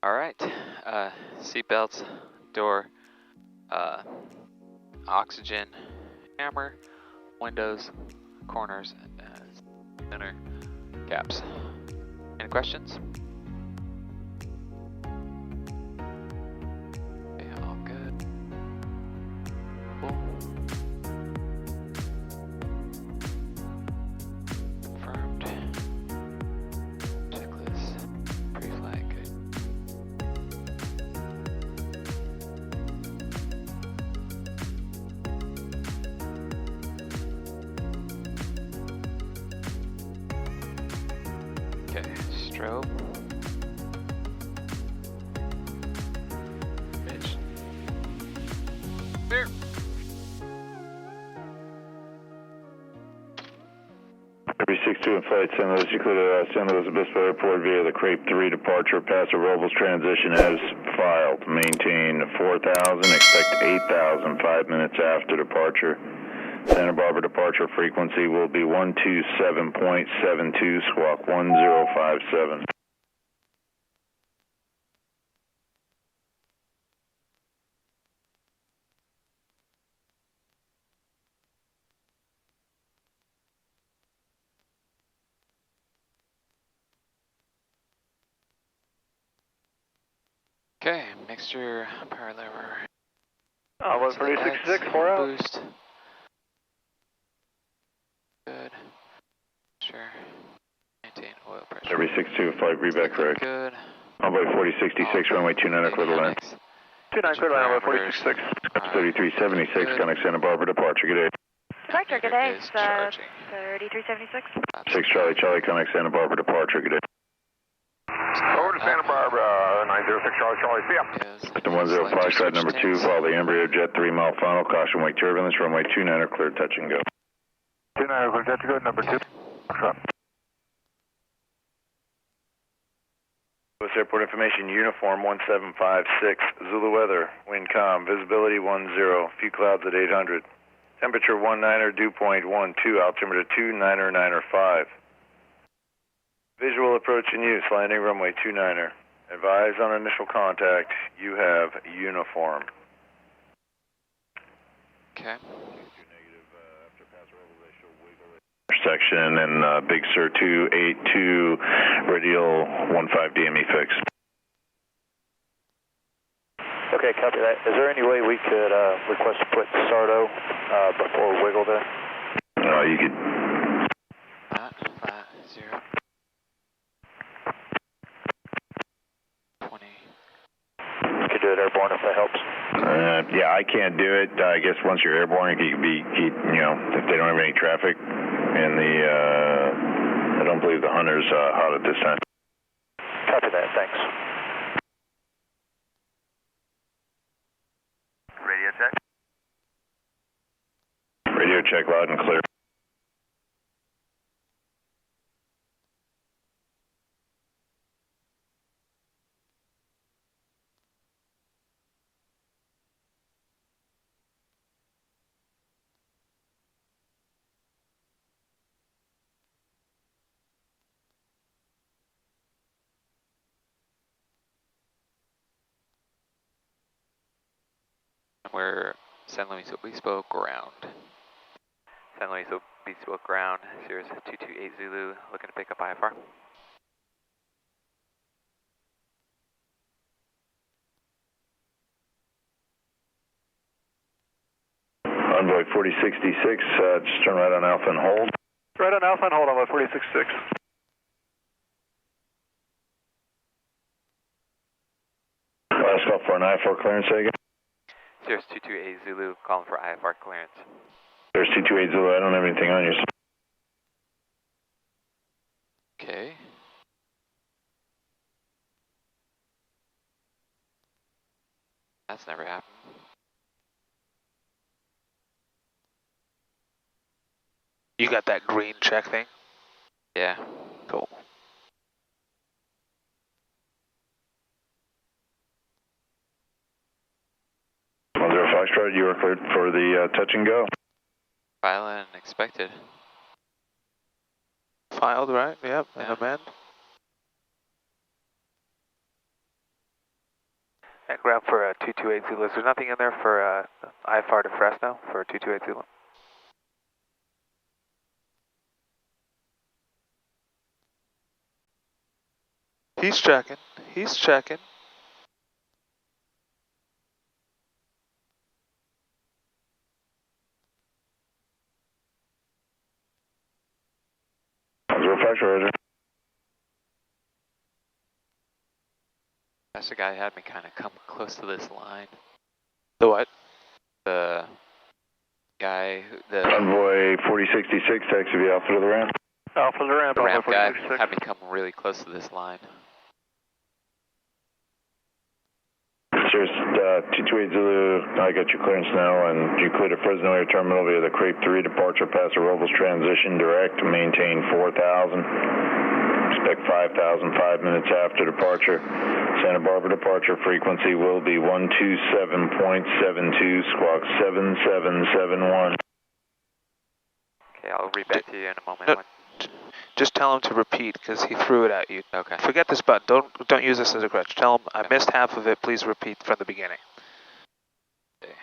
All right. Seatbelts, door, oxygen, hammer, windows, corners, center, caps. Any questions? Okay, all good. Cool. Confirmed. Checklist. Pre-flight, good. Okay, strobe. Bitch. Clear. Every 62 in flight, San Luis, you clear San Luis Obispo Airport via the Crepe 3 departure. Pass the Robles transition as filed. Maintain 4,000, expect 8,000 5 minutes after departure. Santa Barbara departure frequency will be 127.72, squawk 1057. Okay, mixture, power lever. 136, 4 out. Boost. Good. Sure. Maintain oil pressure. Every 62 flight, reback correct. Good. Envoy 4066, runway 29, clear to land. 29, clear to land, number 466. 3376, connect Santa Barbara departure, good day. Departure, good day. Is charging. 3376. 6 Charlie, Charlie, connect Santa Barbara departure, good day. Over to Santa Barbara, 906 Charlie, Charlie, see ya. System 105, stride number 2, follow the embryo jet 3 mile final, caution wake turbulence, runway 29, clear touch and go. 29, clear touch and go, number 2. Louis Airport information, uniform 1756, Zulu weather, wind calm, visibility 10, few clouds at 800. Temperature 19er, dew point 12, altimeter 29er, 9er 5. Visual approach in use, landing runway 29er. Advise on initial contact, you have uniform. Okay. Section and Big Sur 282, radial 15 DME fix. Okay, copy that. Is there any way we could request to put Sardo before wiggle there? You could. Flat, 0. 20. You could do it airborne if that helps. Yeah, I can't do it. I guess once you're airborne, you can be, if they don't have any traffic, and I don't believe the Hunter's hot at this time. Copy that, thanks. Radio check. Radio check, loud and clear. We're San Luis Obispo ground. San Luis Obispo ground, Sirius 228 Zulu, looking to pick up IFR. Envoy 4066, just turn right on Alpha and hold. Right on Alpha and hold on, 466. Last call for an IFR clearance, say again. Sirius 228 Zulu, calling for IFR clearance. There's 228 Zulu, I don't have anything on you. Okay. That's never happened. You got that green check thing? Yeah. Cool. Foxtrot, you are cleared for the touch and go. Violent and expected. Filed, right? Yep, Yeah. and amend. Ground for 228 Zulu. Is there nothing in there for IFR to Fresno for 228 Zulu? He's checking. He's checking. Roger. That's the guy had me kind of come close to this line. The what? The guy, the Envoy 4066, taxi to Alpha to the ramp. Alpha to the ramp, the ramp guy 4066. had me come really close to this line. Cheers, 228 Zulu, I got your clearance now, and you cleared the Fresno Air Terminal via the Crepe 3 departure, Paso Robles transition direct, maintain 4,000, expect 5,000 5 minutes after departure. Santa Barbara departure frequency will be 127.72, squawk 7771. Okay, I'll read back to you in a moment. No, just tell him to repeat because he threw it at you. Okay. Forget this button. Don't use this as a crutch. Tell him I missed half of it. Please repeat from the beginning. Okay.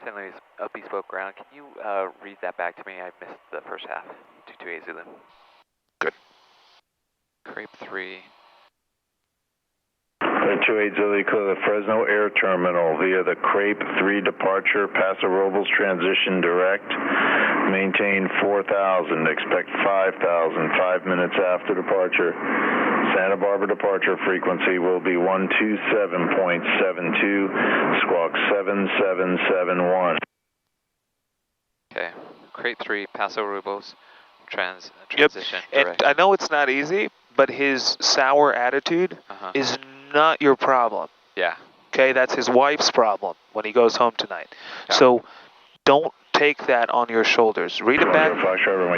St. Louis, bespoke ground. Can you read that back to me? I missed the first half. 228 Zulu. Good. Crepe 3. 228 Zulu, clear the Fresno Air Terminal via the Crepe 3 departure, Paso Robles transition direct, maintain 4,000, expect 5,000 5 minutes after departure. Santa Barbara departure frequency will be 127.72, squawk 7771. Okay. Crepe 3, Paso Robles, transition direct. And I know it's not easy, but his sour attitude is not your problem. Yeah. Okay, that's his wife's problem when he goes home tonight. Yeah. So don't take that on your shoulders. Read it back.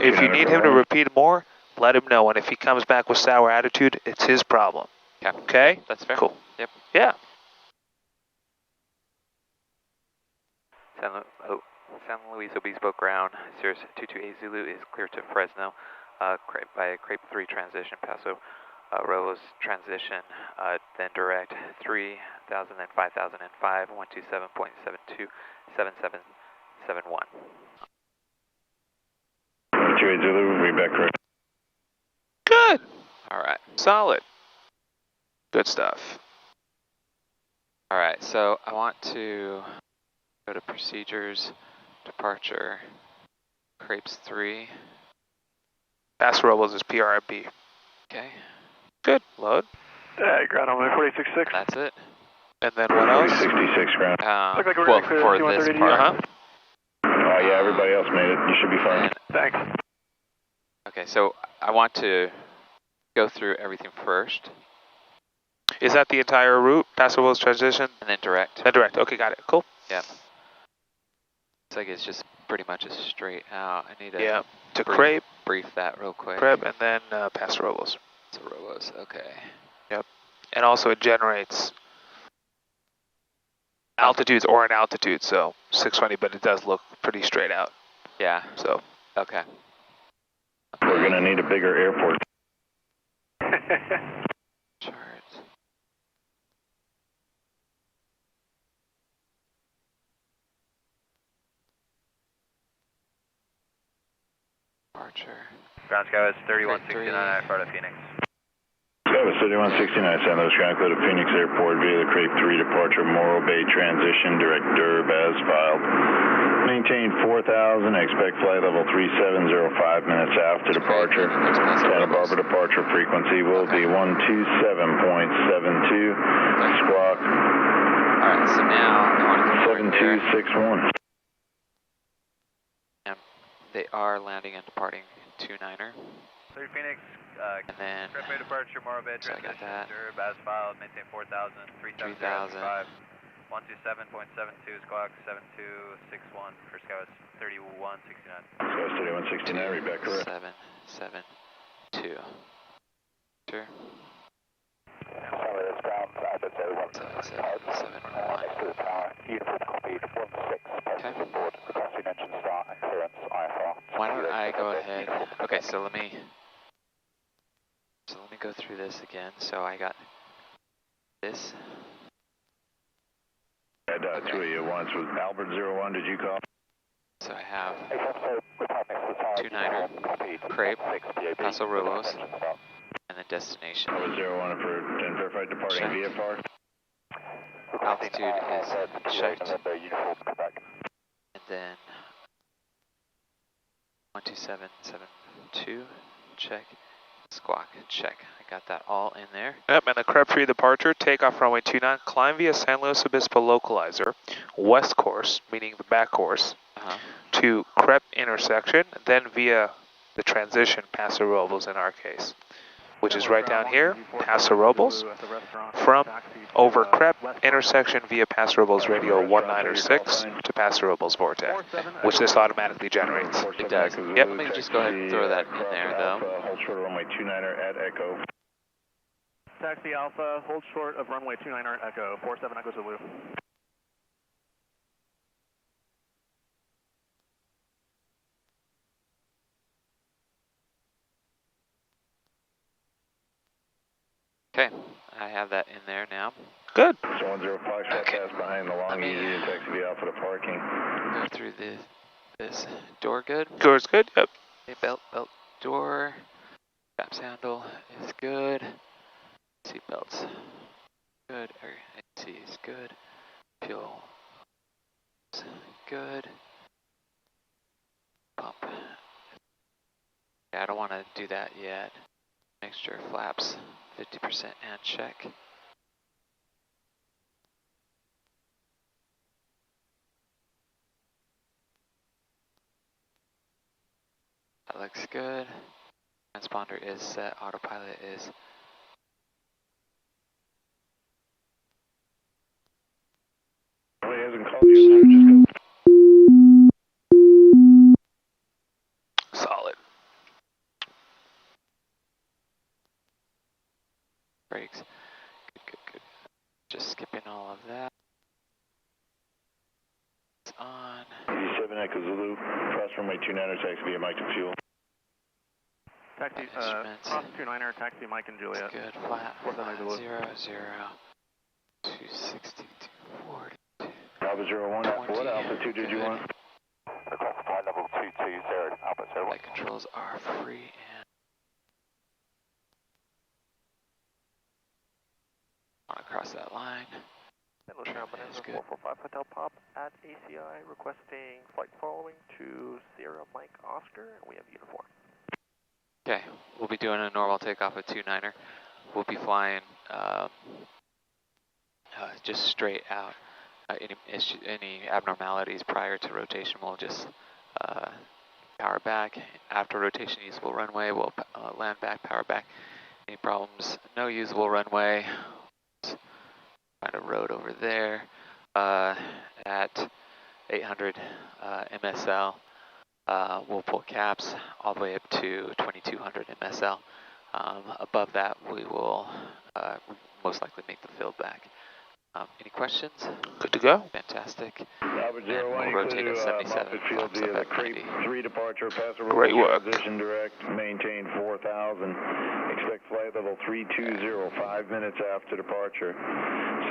If you need him to repeat more, let him know. And if he comes back with sour attitude, it's his problem. Yeah. Okay? That's fair. Cool. Yep. Yeah. San Luis Obispo ground, Cirrus 228 Zulu is clear to Fresno by Crepe 3 transition, Paso Robles transition, then direct 3,000 and 5,005, 127.72, 7771. 228 Zulu, we back correct. Good. All right. Solid. Good stuff. All right, so I want to go to procedures, departure, Crepes 3. Paso Robles is PRB. Okay, Good. Load. Ground on 4066. that's it. And then what else? 66 ground. Look like we're Well, really clear for to this 130 part. Yeah, everybody else made it. You should be fine. And- Thanks. okay, so I want to go through everything first, Is that the entire route? Paso Robles transition? and then direct. Then direct. Okay, got it. Cool. Yep. It's like it's just pretty much a straight out. I need to Yeah. To brief- Crepe, brief that real quick. Crepe, and then Paso Robles. So Robos, okay. And also it generates altitudes or an altitude, so 620, but it does look pretty straight out. Yeah, So okay. We're going to need a bigger airport. Charts. Departure. Ground Sky was 3169, IFR to Phoenix. Skywas 3169, San Luis ground clear to Phoenix Airport via the Crepe 3 departure, Morro Bay transition, direct derb as filed. Maintain 4,000, expect flight level 3705 minutes after departure. Santa Barbara departure frequency will be 127.72, squawk Alright, so now I want to confirm there. 7261. They are landing and departing 29er. 3 Phoenix, And then Crepe departure, Morro Bay So I got transition, that. derb as filed, maintain 4,000, 3705, 127.72, squawk 7261 for Skywas 3169. Skywas 3169, read back correct. 772. Sure. Sorry, that's ground, that's 771. next to the tower. Unit copied 16, Okay. board, requesting engine start and clearance IFR. Why don't I go ahead? Okay, so let me go through this again. So I got this. had two of you once. Was Albert 01, did you call? So I have 29er, Crepe, Paso Robles, and the destination. Albert 01 for verified departing Check. VFR. Altitude is checked. And then 12772, check. Squawk, check. I got that all in there. Yep, and the Crep 3 departure, takeoff runway 29, climb via San Luis Obispo localizer, west course, meaning the back course, to Crep intersection, then via the transition Paso Robles in our case, which is right down here, Paso Robles, from over Crep intersection via Paso Robles radio 196 to Paso Robles Vortex, which this automatically generates. It does. Yep. Let me just go ahead and throw that in there, though. Hold short of runway 29er at Echo. Taxi Alpha, hold short of runway 29er at Echo, 47 Echo Zulu. Okay, I have that in there now. Good. So 105 shot pass behind the long easy and taxi via Alpha to parking. Go through this door good. Door's good, yep. Okay, belt door. Straps handle is good. Seat belts good. AC is good. Fuel is good. Pump. Yeah, I don't want to do that yet. Make sure flaps 50% and check. That looks good. Transponder is set. Autopilot is. Well, he hasn't called you, so just go. Solid. Brakes. Good. Just skipping all of that. It's on. 87 Echo Zulu, cross runway 29er, taxi via Mike to fuel. Taxi, Instruments. cross 29er, taxi Mike and Juliet. Good. Flat. 470 0, 260, 240. Alpha 01, 20, what altitude did you want? Request flight level 220, Alpha 01. Flight controls are free and want to cross that line. Ground Bonanza 445 Hotel Pop at ACI, requesting flight following to Sierra Mike Oscar, and we have uniform. Okay, we'll be doing a normal takeoff with 29er. We'll be flying just straight out. Any abnormalities prior to rotation, we'll just power back. After rotation, usable runway, we'll land back, power back. Any problems? No usable runway. Find a road over there at 800 MSL. We'll pull caps all the way up to 2200 MSL. Above that, we will most likely make the field back. Any questions? Good to go. Fantastic. Alpha And 01, we'll rotate at 77. field Flaps via up the at Crepe 90. 3 departure, Paso Great Robles work. transition direct, maintain 4000. Expect flight level 320, 5 minutes after departure.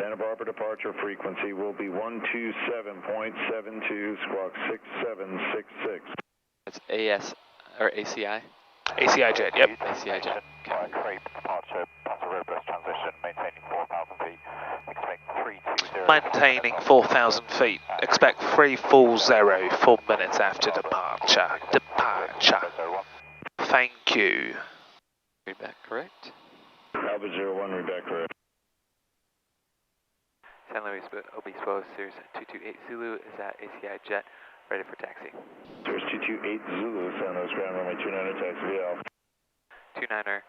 Santa Barbara departure frequency will be 127.72, squawk 6766. That's AS or ACI. ACI jet, yep. ACI jet. Okay. Crepe departure, Paso Robles transition, maintaining 4,000 feet. Expect 320. Maintaining 4,000 feet. Expect 340 4 minutes after departure. Thank you. Read back correct. Alpha 01, read back correct. San Luis Obispo, Sears 228 Zulu is at ACI jet, ready for taxi. Sears 228 Zulu, San Luis ground runway 29er, taxi via Alpha. 29er,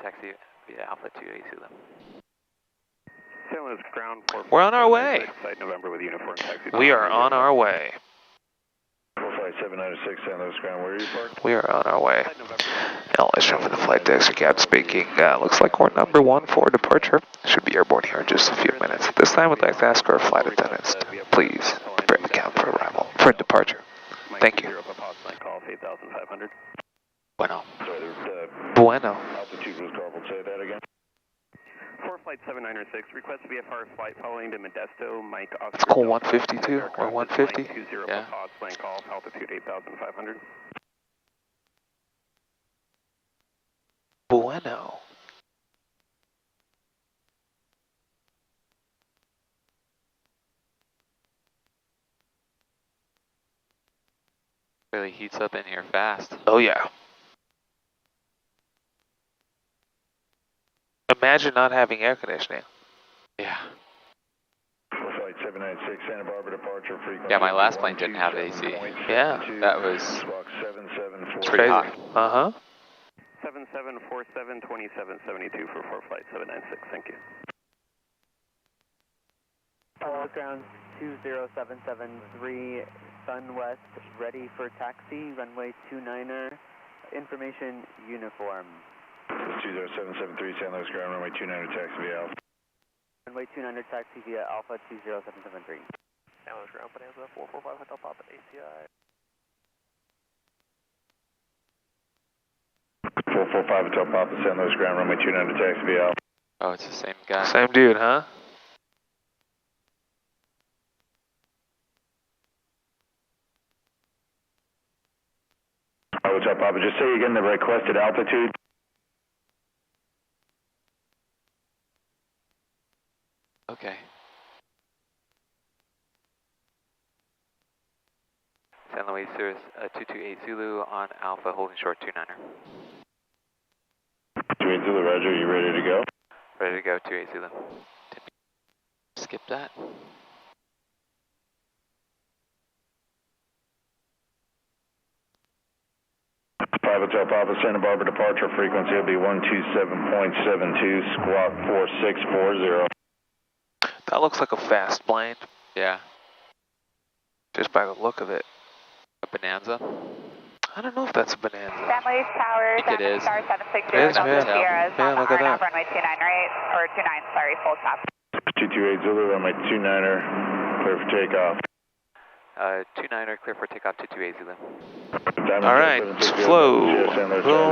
taxi via Alpha 28 Zulu. San Luis ground for We're on our way. site November with uniform taxi. We are on our way. 45796 San Luis ground, where are you parked? We are on our way. LS for the flight deck, so Cap speaking. Looks like we're number 1 for departure. Should be airborne here in just a few minutes. At this time, we'd like to ask our flight attendants to please prepare the count for arrival, for departure. Thank you. Bueno. Sorry, Bueno. altitude was garbled. Say that again. flight 796, request VFR flight following to Modesto, Mike Oscar. Let's call 152 or 150. Yeah. Pods, blank off, altitude 8,500. Bueno. Really heats up in here fast. Oh yeah. Imagine not having air conditioning. Yeah. Flight 796, Santa Barbara departure frequency. Yeah, my last plane didn't have AC. Yeah. That was Squawk 7747. pretty hot. Uh-huh. 7747-2772 for flight 796, thank you. Ground 20773, Sun West, ready for taxi, runway 29er, information uniform. 20773, San Luis ground, runway 29 taxi via Alpha. Runway 29er taxi via Alpha 20773. San Luis ground, Bonanza 445 Hotel Papa ACI. 445 Hotel Papa, San Luis ground, runway 29 taxi via Alpha. Oh, it's the same guy. Same dude, huh? Hotel Papa, just say again the requested altitude. Okay. San Luis, Cirrus 228 Zulu on Alpha, holding short 29er. 28 Zulu, roger, you ready to go? Ready to go, 28 Zulu. Did we skip that? Five Hotel Papa, Santa Barbara departure frequency will be 127.72, squawk 4640. That looks like a fast plane, Yeah. just by the look of it. A Bonanza? I don't know if that's a Bonanza. San Luis Tower, I think it is. Star 760, It is, Delta man. Sierra, Yeah, look at that. runway 298, or 29, sorry, full stop. 228 Zulu, runway 29er, clear for takeoff. 29er, clear for takeoff, 228 Zulu. All right, flow. Boom.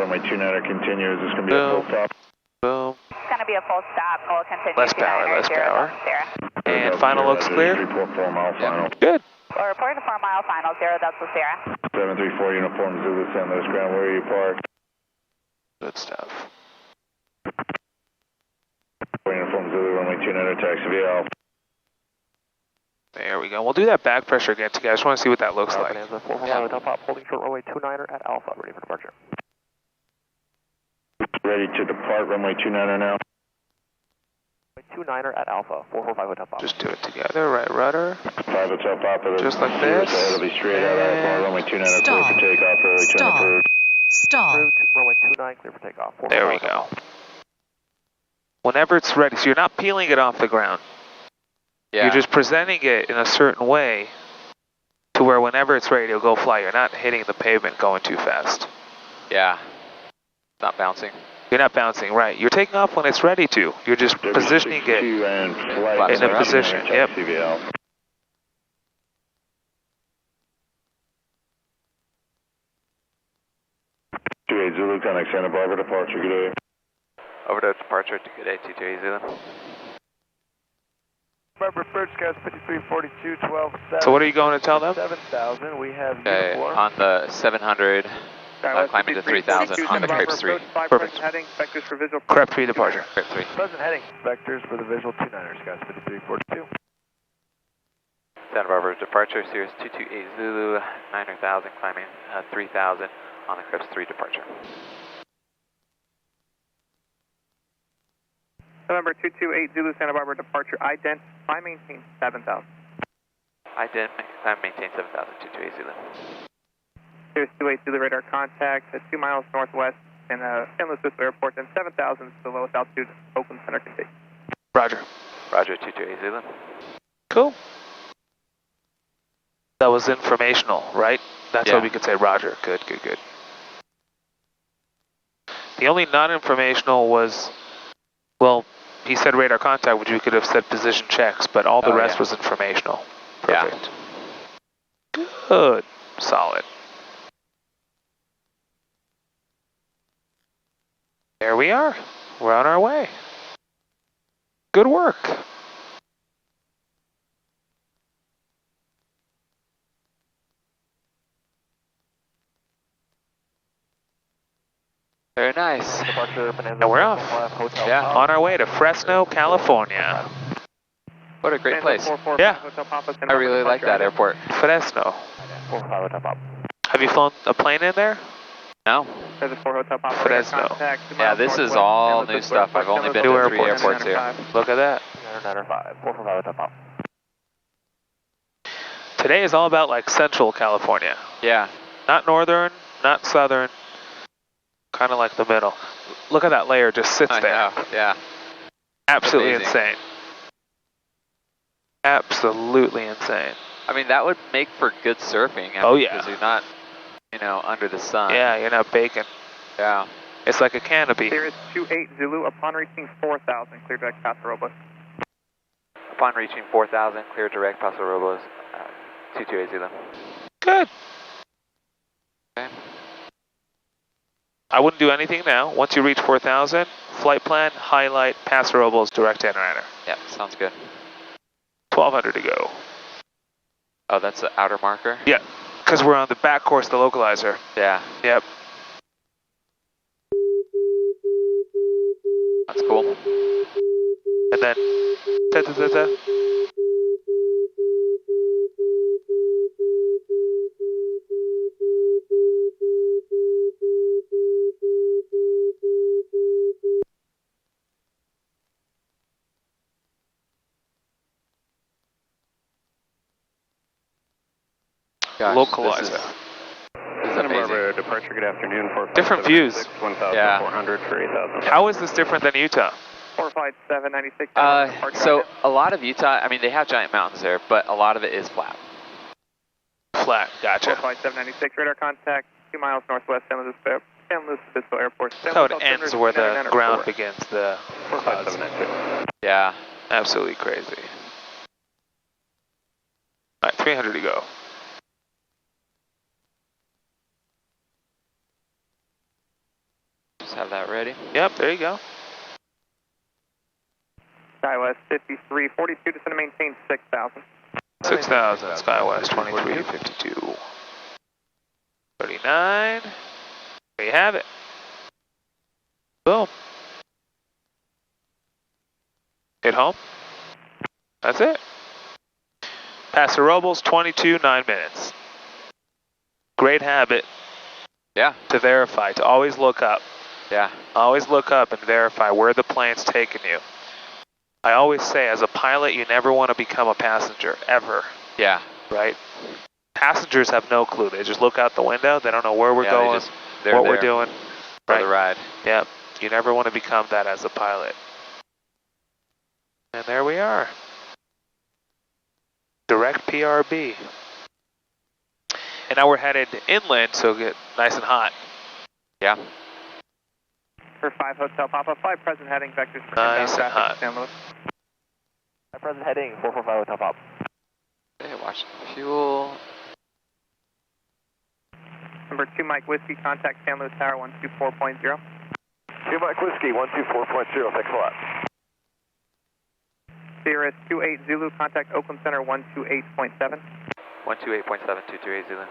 Runway 29er, continue. Is this going to be a full Boom. stop? Boom. It's going to be a full stop, we'll continue. Less power, 29er, less 0, power. Delta Sierra. And final looks clear. 344 mile final. Good. We'll report to 4 mile final, 0, Delta Sierra. 734 uniform Zulu, San Luis ground. Where are you parked? Good stuff. Uniform Zulu, runway 29er, taxi via Alpha. There we go. We'll do that back pressure again, too, guys. I just want to see what that looks like. Bonanza 445 Hotel Pop, holding short runway 29er at Alpha, ready for departure. Ready to depart, runway 29er now. 29er at Alpha, 445 Hotel Pop. Just do it together, right rudder. 5 Hotel Papa. Just like this. It'll be straight out Alpha, runway 29er, clear for takeoff, early turn Stall. approved. Stall. Approved, runway 29, clear for takeoff. There we go. Whenever it's ready, so you're not peeling it off the ground. Yeah. You're just presenting it in a certain way to where whenever it's ready to go fly, you're not hitting the pavement going too fast. Yeah. Not bouncing. You're not bouncing, right. You're taking off when it's ready to. You're just positioning it in a position. Yep. 28 Zulu, connect Santa Barbara departure, good day. Over to departure, good day, 228 Zulu. Barbara Bird Scouts 5342, 12, 7. So what are you going to tell them? 7,000, we have Okay, uniform. on the 700, climbing to 3,000 on the Crepes 3. Perfect. Heading, vectors for visual. Crep 3 departure. Crepe 3. Present heading, vectors for the visual 29er, Scouts 5342. Santa Barbara departure, Cirrus 228 Zulu, 9,000, climbing 3,000 on the Crepes 3 departure. November 228 Zulu Santa Barbara departure, ident, I maintain 7,000. Climb maintain 7,000, 228 Zulu. Cirrus 28 Zulu radar contact at 2 miles northwest in San Luis Obispo Airport, and 7,000 is the lowest altitude Oakland Center can take. Roger. Roger, 228 Zulu. Cool. That was informational, right? That's Yeah. what we could say, Roger. Good, good, good. The only non-informational was, well, he said radar contact, which we could have said position checks, but all the rest was informational. Perfect. Yeah. Good. Solid. There we are. We're on our way. Good work. Very nice. Departure Peninsula. And we're off. Hotel Yeah. Pop. On our way to Fresno, California. What a great place. Yeah. Hotel Papa, I really like that airport. Fresno. 45 Hotel Pop. Have you flown a plane in there? No? There's a 4 Hotel Papa. Fresno. Contact, 2 Yeah, miles this is northwest, all San new Luis stuff. Obispo, I've only San been Luis to Obispo, 3 San airports here. 995. Look at that. 995, 445 Hotel Pop. Today is all about like Central California. Yeah. Not Northern, not Southern. Kind of like the middle. Look at that layer just sits I there. know. Yeah. Absolutely Amazing. insane. Absolutely insane. I mean, that would make for good surfing. Oh, yeah. Because you're not, you know, under the sun. Yeah, you're not baking. Yeah. It's like a canopy. Cirrus 28 Zulu, upon reaching 4,000, clear direct Paso Robles. Upon reaching 4,000, clear direct Paso Robles, 2280. Good. Okay. I wouldn't do anything now. Once you reach 4,000, flight plan, highlight, Paso Robles, direct enter. Yep, sounds good. 1,200 to go. Oh, that's the outer marker? Yeah, because we're on the back course, the localizer. Yeah. Yep. That's cool. And then, ta-ta-ta-ta. Gosh, Localizer. This is Santa amazing. Barbara departure, good afternoon. Different views. 1,400 for 8,000. How is this different than Utah? 45796. So a lot of Utah, I mean, they have giant mountains there, but a lot of it is flat. Flat, gotcha. 45796, radar contact, 2 miles northwest, San Luis Obispo Airport. San How it Luis ends altimeter where the 994. ground begins, the clouds. 45796. Yeah. Absolutely crazy. All right, 300 to go. Just have that ready. Yep, there you go. SkyWest 5342, descend to maintain 6,000. 6,000, SkyWest 2352. 39. There you have it. Boom. Hit home. That's it. Paso Robles, 22, 9 minutes. Great habit Yeah. to verify, to always look up. Yeah. Always look up and verify where the plane's taking you. I always say, as a pilot, you never want to become a passenger, ever, Yeah. right? Passengers have no clue. They just look out the window. They don't know where we're Yeah, going, they're what there we're doing. for Right. the ride. Yep. You never want to become that as a pilot. And there we are. Direct PRB. And now we're headed inland, so get nice and hot. Yeah. For 5 Hotel Papa, 5 present heading, vectors for Nice inbound and traffic hot. to San Luis. At present heading, 445 Hotel Pop. Okay, watch fuel. Number 2 Mike Whiskey, contact San Luis Tower 124.0. 2 Mike Whiskey, 124.0, thanks a lot. Cirrus 28 Zulu, contact Oakland Center 128.7. 128.7, 2280.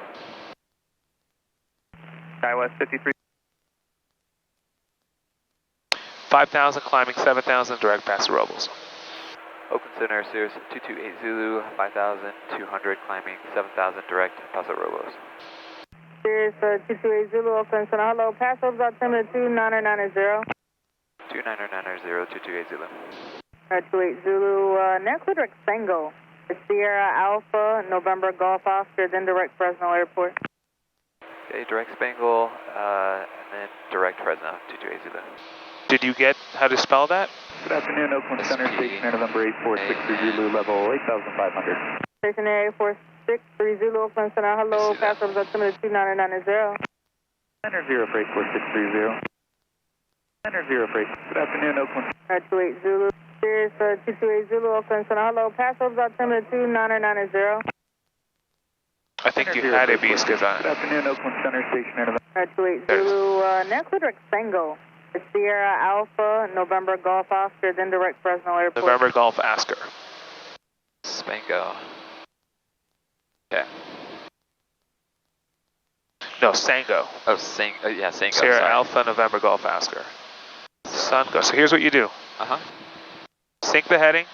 SkyWest 53. 5,000 climbing 7,000 direct Paso Robles. Oakland Center, Cirrus 228 Zulu, 5,200 climbing, 7,000 direct Paso Robles. Cirrus 228 Zulu, Oakland Center. Hello, Paso Robles, altimeter 2990. 2990, 228 Zulu. 28 Zulu, next direct Tango. Sierra Alpha, November Golf Oscar, then direct Fresno Airport. Okay, direct Spangle, and then direct Fresno, 228 Zulu. Did you get how to spell that? Good afternoon, Oakland Center, Station Air November 8463 Zulu, level 8,500. Station Air 8463 Zulu, Oakland Center. Hello, Paso Robles, altimeter 2990. Center 0 for 8463. Center 0 for 8. Good afternoon, Oakland. 28 Zulu. Cirrus 228 Zulu, Oakland Center. Hello, Paso Robles, altimeter 2990. I think you had it, Beast, because Good afternoon, Oakland Center, Station Air November. 28 Zulu, next direct Tango. Sierra Alpha, November Golf Oscar, then direct Fresno Airport. November Golf Oscar. Spango. Okay. No, Sango. Oh, yeah, Sango. Sierra sorry. Alpha, November Golf Oscar. Sun go. So here's what you do. Uh-huh. Sync the heading.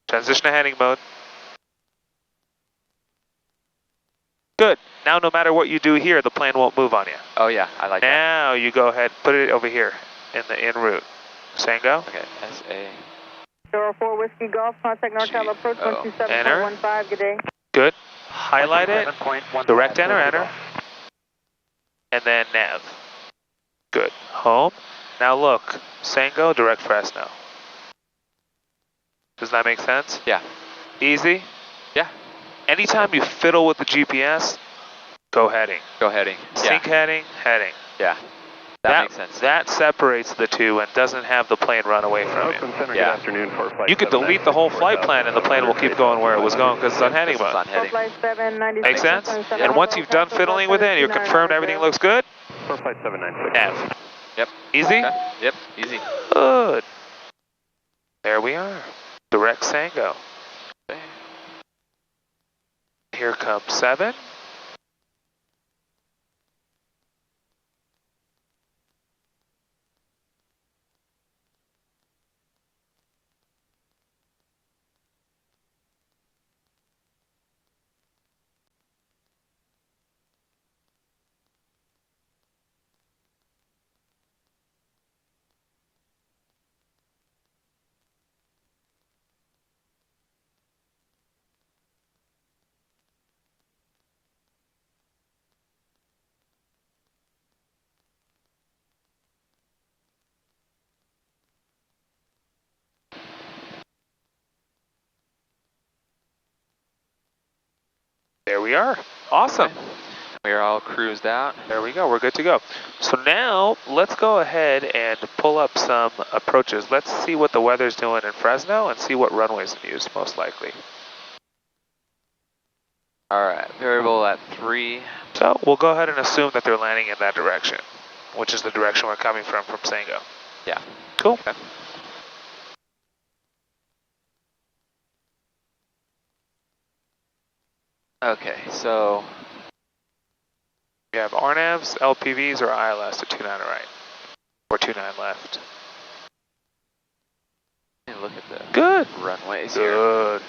Transition to heading mode. Good. Now no matter what you do here, the plane won't move on you. Oh, yeah, I like that. Now you go ahead, put it over here in the en route. Sango. Okay, SA. 04 Whiskey Golf, contact NorCal approach 127.15, good day. Good. Highlight it. Direct enter. And then nav. Good. Home. Now look, Sango, direct Fresno. Does that make sense? Yeah. Easy? Yeah. Anytime you fiddle with the GPS, go heading. Go heading. Sync heading. Yeah. That makes sense. That separates the two and doesn't have the plane run away from you. Center, yeah. Good afternoon for flight You could delete the whole flight plan and the plane will keep going where it was going because it's on heading mode. on heading. Flight 796. Make sense? And once you've done fiddling with it and you're confirmed everything looks good, for flight 796. nav. Yep. Easy? Okay. Yep, easy. Good. There we are. Direct Sango. Here comes 7. There we are. Awesome. Okay. We are all cruised out. There we go. We're good to go. So now let's go ahead and pull up some approaches. Let's see what the weather's doing in Fresno and see what runways to use most likely. All right, variable at 3. So we'll go ahead and assume that they're landing in that direction, which is the direction we're coming from Sango. Yeah. Cool. Okay. Okay, so We have RNAVs, LPVs, or ILS to 29 right, or 29 left. look at the Good. runways here. Good.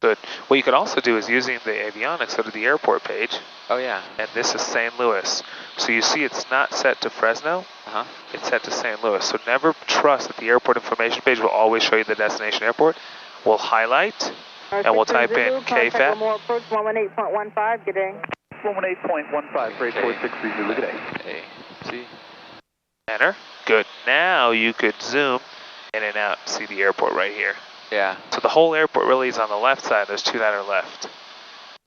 Good. What you could also do is using the avionics, go to the airport page, Oh yeah. and this is St. Louis. So you see it's not set to Fresno, Uh-huh. it's set to St. Louis. So never trust that the airport information page will always show you the destination airport. We'll highlight, and we'll type in KFAT. Approach 118.15, good day. 118.15 for 8463 Zulu, good day. A, C. Enter. Good. Now you could zoom in and out and see the airport right here. Yeah. So the whole airport really is on the left side. There's 29 left.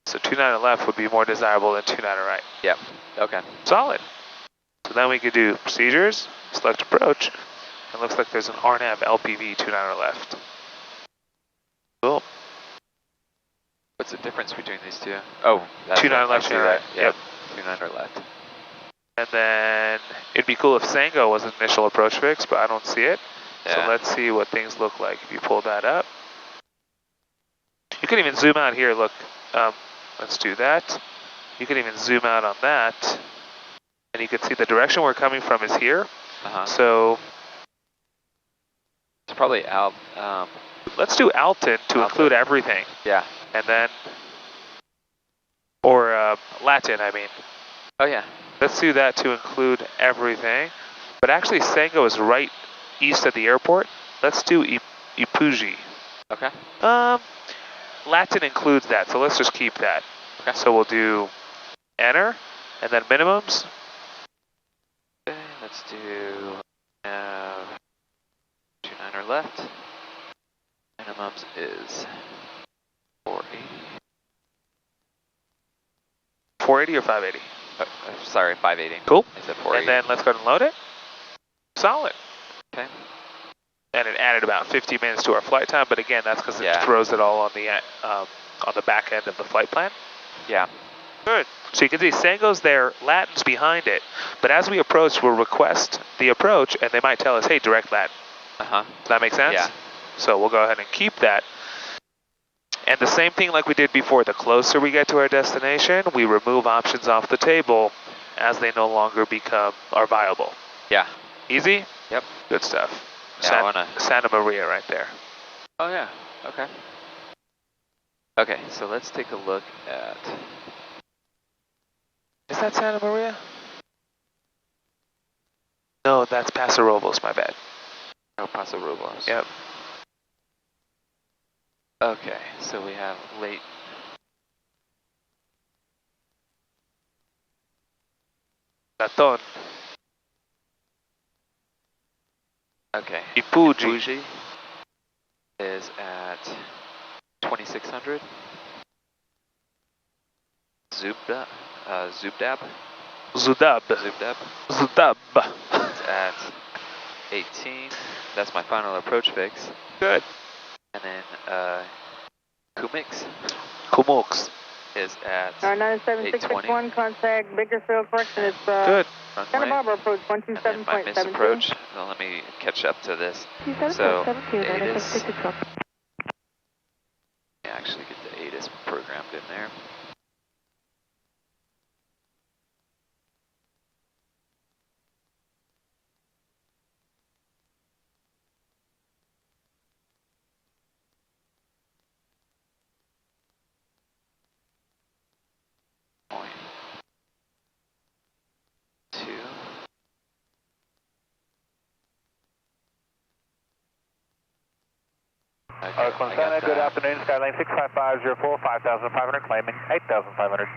So 29 left would be more desirable than 29 right. Yep. Okay. Solid. So then we could do procedures, select approach. It looks like there's an RNAV LPV 29 left. Cool. What's the difference between these two? Oh, that's 29 right. left, I see 29 that. right. Yep. 29 left. And then it'd be cool if Sango was an initial approach fix, but I don't see it. Yeah. So let's see what things look like if you pull that up. You can even zoom out here. Look, let's do that. You can even zoom out on that. And you can see the direction we're coming from is here. Uh-huh. So It's probably out. let's do Alton to include everything. Yeah. And then, or Latin, I mean. Oh yeah. Let's do that to include everything. But actually, Sango is right east of the airport. Let's do Ipuji. Okay. Latin includes that, so let's just keep that. Okay. So we'll do enter, and then minimums. Okay, let's do 29 left. Minimums is 480. 480 or 580? Sorry, 580. Cool. I said 480. And then let's go ahead and load it. Solid. Okay. And it added about 50 minutes to our flight time, but again, that's because it Yeah. throws it all on the back end of the flight plan. Yeah. Good. So you can see Sango's there, Latin's behind it. But as we approach, we'll request the approach, and they might tell us, hey, direct Latin. Uh-huh. Does that make sense? Yeah. So we'll go ahead and keep that. And the same thing like we did before, the closer we get to our destination, we remove options off the table as they no longer are viable. Yeah. Easy? Yep. Good stuff. Yeah, Santa Maria right there. Oh, yeah. Okay. Okay, so let's take a look at... Is that Santa Maria? No, that's Paso Robles, my bad. Oh, Paso Robles. Yep. Okay, so we have late... Laton. Okay. Ipuji is at 2600. Zubdab. Zudab. It's at 18. That's my final approach fix. Good. And then Kumix is at 97661, contact Bakersfield, correction, it's Good. Santa Barbara approach And then my 127.72. misapproach, well, let me catch up to this. So, ATIS, actually get the ATIS programmed in there. Point 2. Okay, Quintana, good afternoon. Skyline 65504, 5,500, claiming 8,500.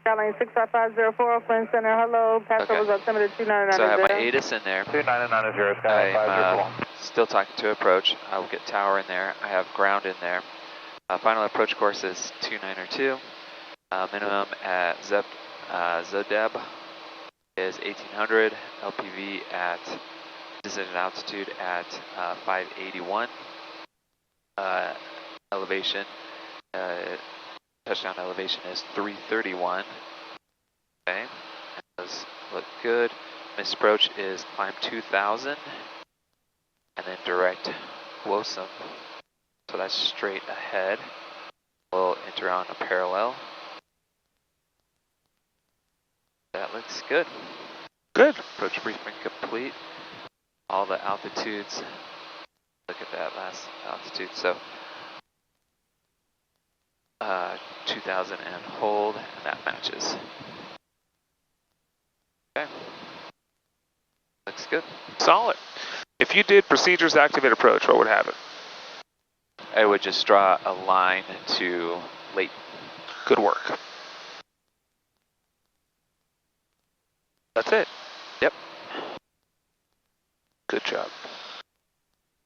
Skyline 65504, Oakland Center, hello, Paso Okay. altimeter 299. So I have my ATIS in there. 2990, Skyline I'm 504. still talking to approach. I will get tower in there. I have ground in there. Final approach course is 2902. Minimum at Zodeb is 1800. LPV at designated altitude at 581. Elevation, touchdown elevation is 331. Okay, those look good. Misapproach is climb 2000, and then direct Wosum. So that's straight ahead. We'll enter on a parallel. That looks good. Good. Approach briefing complete. All the altitudes. Look at that last altitude. So 2000 and hold, and that matches. Okay. Looks good. Solid. If you did procedures activate approach, what would happen? I would just draw a line to late. Good work. That's it. Yep. Good job.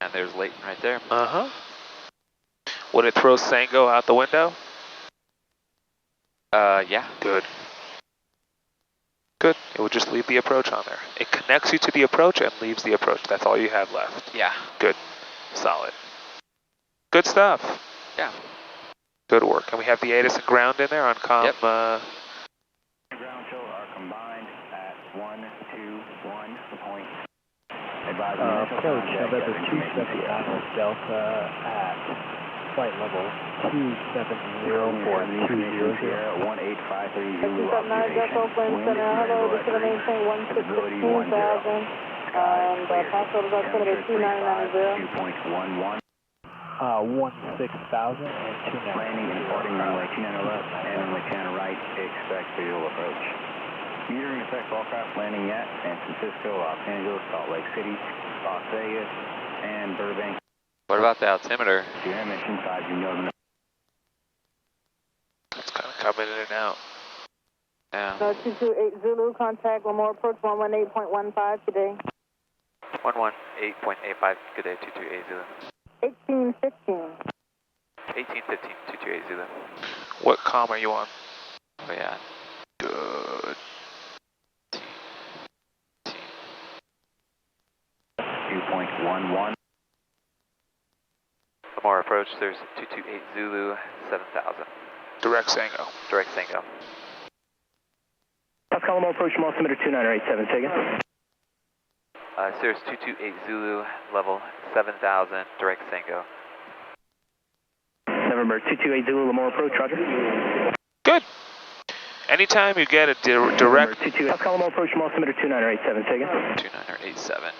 And there's Leighton right there. Uh-huh. Would it throw Sango out the window? Yeah. Good. Good. It would just leave the approach on there. It connects you to the approach and leaves the approach. That's all you have left. Yeah. Good. Solid. Good stuff. Yeah. Good work. And we have the ATIS and ground in there on comm. Yep. Ground show are combined at 121 point. Approach November 270 Alpha Delta at flight level 270 for 200. 1853 Zulu Just Oakland Center, hello, destination 162,000, and Paso altimeter 2990. 2.11. 16,000 and 290. Landing and departing runway 29 left and runway 10 right, expect visual approach. Metering effect all craft landing at San Francisco, Los Angeles, Salt Lake City, Las Vegas, and Burbank. What about the altimeter? To your mission 5, you know the It's kind of coming in and out. Yeah. No, 228 Zulu, contact one more approach 118.15 today. 118.85, good day, 228 Zulu. 1815. 1815, 228 Zulu. What comm are you on? Oh yeah. Good. 2.11. More approach, there's 228 Zulu, 7000. Direct Sango. Direct Sango. Alamo approach from altimeter 2987, taken. Cirrus 228 Zulu, level 7,000, direct Sango. November 228 Zulu, Lamore approach, roger. Good. Anytime you get a direct... Alamo approach from altimeter 2987, taken. 2987.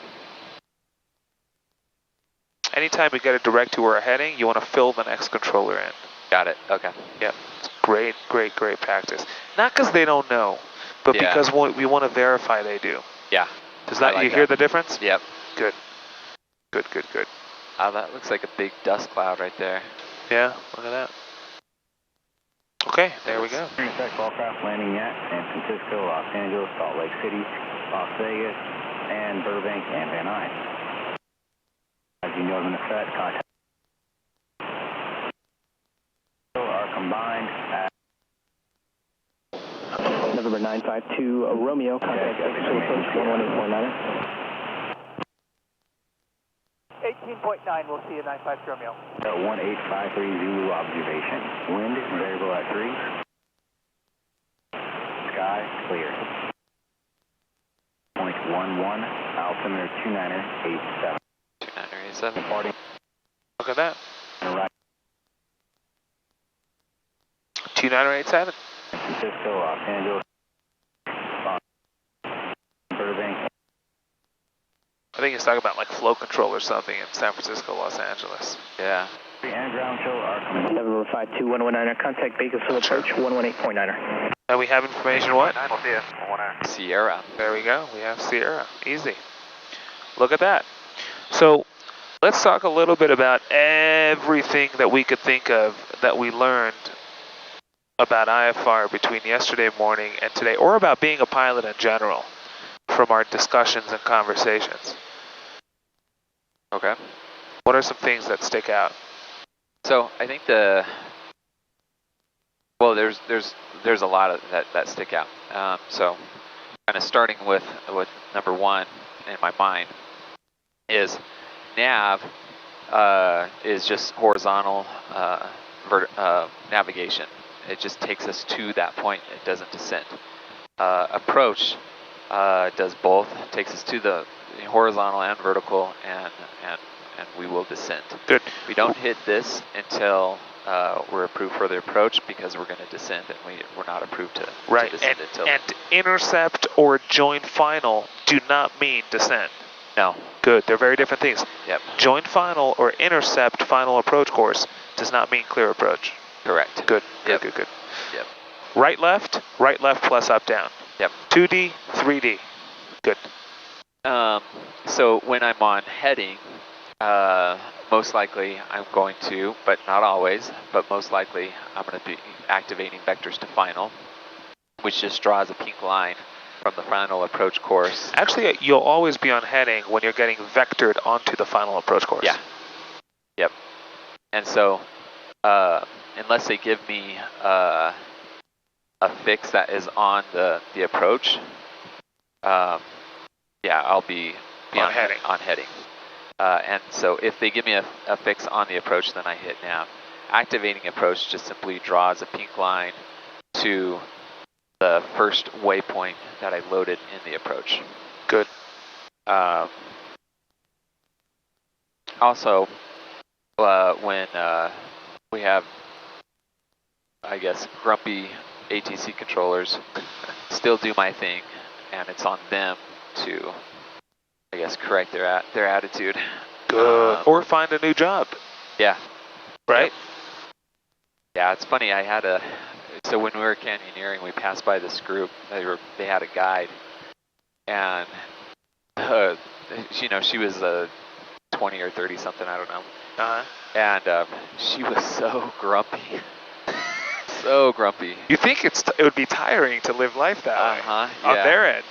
Anytime you get a direct to where we're heading, you want to fill the next controller in. Got it, okay. Yep. It's great practice. Not because they don't know, but because we want to verify they do. Yeah. Does that, you hear the difference? Yep. Good. Good. That looks like a big dust cloud right there. Yeah, look at that. Okay, there we go. Intersect all craft landing at San Francisco, Los Angeles, Salt Lake City, Las Vegas, and Burbank, and Van Nuys. As you know, in effect, contact are combined at November 952 Romeo, contact official approach 11849er. 18.9, we'll see you 95 Romeo. 1853 Zulu observation. Wind variable at 3. Sky clear. Point 11, altimeter 2987. 2987. Departing. Look at that. Right. 2987. San Francisco, Los Angeles, Burbank. I think he's talking about like flow control or something in San Francisco, Los Angeles. Yeah. And ground show are coming. November 52119er, contact Bakersfield approach 118.9er. And we have information what? We'll see you. Sierra. There we go. We have Sierra. Easy. Look at that. So let's talk a little bit about everything that we could think of that we learned about IFR between yesterday morning and today, or about being a pilot in general from our discussions and conversations. Okay. What are some things that stick out? So I think there's a lot of that stick out. So kind of starting with number one in my mind is nav is just horizontal navigation. It just takes us to that point. It doesn't descend. Approach does both. It takes us to the horizontal and vertical, and we will descend. Good. We don't hit this until we're approved for the approach, because we're going to descend, and we're not approved to descend until. And intercept or join final do not mean descend. No. Good. They're very different things. Yep. Join final or intercept final approach course does not mean clear approach. Correct. Good. Yep. Good. Yep. Right left plus up down. Yep. 2D, 3D. Good. So when I'm on heading, most likely I'm going to, but not always, but most likely I'm going to be activating vectors to final, which just draws a pink line from the final approach course. Actually, you'll always be on heading when you're getting vectored onto the final approach course. Yeah. Yep. And so, unless they give me a fix that is on the approach, yeah, I'll be on heading. And so if they give me a fix on the approach, then I hit nav. Activating approach just simply draws a pink line to the first waypoint that I loaded in the approach. Good. Also, when we have, I guess, grumpy ATC controllers, still do my thing, and it's on them to, I guess, correct their attitude. Good. Or find a new job. Yeah. Right? Yep. Yeah, it's funny. So when we were canyoneering, we passed by this group. They had a guide, and she was 20 or 30 something, I don't know. And she was so grumpy. So grumpy. You think it would be tiring to live life that way yeah. on their end.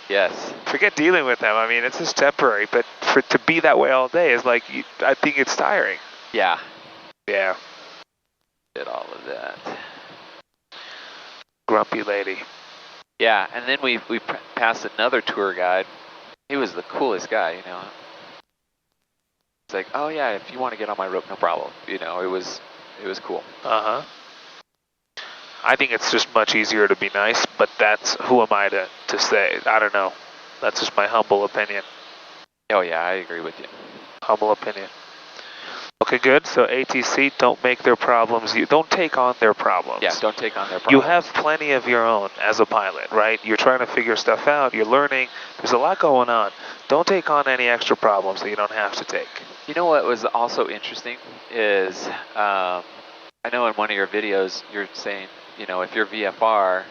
Yes. Forget dealing with them. I mean, it's just temporary, but to be that way all day is like, I think it's tiring. Yeah. Yeah. Did all of that. Grumpy lady. Yeah, and then we passed another tour guide. He was the coolest guy, you know. It's like, oh yeah, if you want to get on my rope, no problem. You know, it was cool. I think it's just much easier to be nice, but that's, who am I to say? I don't know. That's just my humble opinion. Oh yeah, I agree with you. Humble opinion. Okay, good. So ATC, don't make their problems. You don't take on their problems. Yeah, don't take on their problems. You have plenty of your own as a pilot, right? You're trying to figure stuff out. You're learning. There's a lot going on. Don't take on any extra problems that you don't have to take. You know what was also interesting is, I know in one of your videos you're saying, you know, if you're VFR,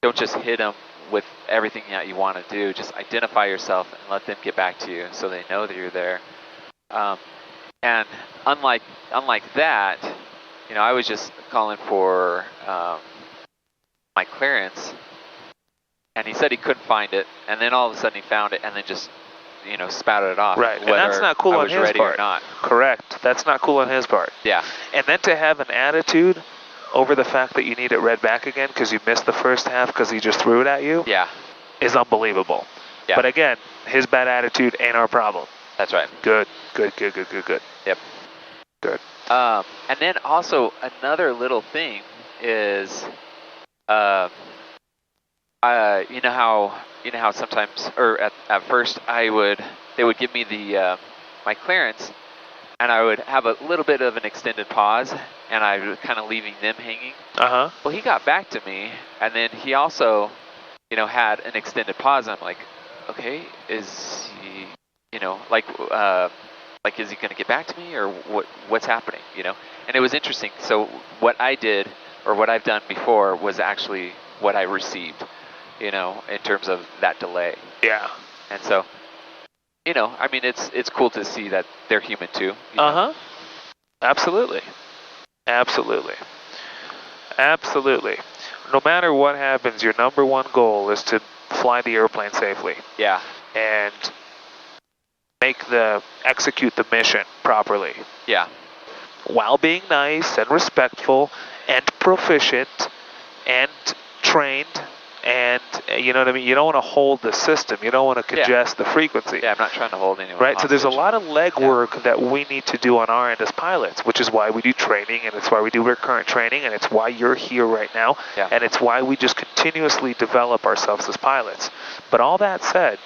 don't just hit them with everything that you want to do. Just identify yourself and let them get back to you so they know that you're there. And unlike that, you know, I was just calling for my clearance, and he said he couldn't find it, and then all of a sudden he found it, and then just, you know, spouted it off. Right, and that's not cool on his part. Or not. Correct. That's not cool on his part. Yeah. And then to have an attitude over the fact that you need it read back again because you missed the first half because he just threw it at you. Yeah. Is unbelievable. Yeah. But again, his bad attitude ain't our problem. That's right. Good. Good. Yep. Good. And then also another little thing is, you know how sometimes, or at first they would give me the my clearance, and I would have a little bit of an extended pause, and I was kind of leaving them hanging. Uh-huh. Well, he got back to me, and then he also, you know, had an extended pause. And I'm like, okay, is he, you know, like is he going to get back to me, or what's happening, you know? And it was interesting. So what I did, or what I've done before, was actually what I received, you know, in terms of that delay. Yeah. And so, you know, I mean, it's cool to see that they're human too. Uh-huh. Absolutely. Absolutely. Absolutely. No matter what happens, your number one goal is to fly the airplane safely. Yeah. And execute the mission properly. Yeah. While being nice and respectful and proficient and trained, and you know what I mean? You don't want to hold the system. You don't want to congest the frequency. Yeah, I'm not trying to hold anyone right, hostage. so there's a lot of legwork that we need to do on our end as pilots, which is why we do training, and it's why we do recurrent training, and it's why you're here right now, and it's why we just continuously develop ourselves as pilots. But all that said,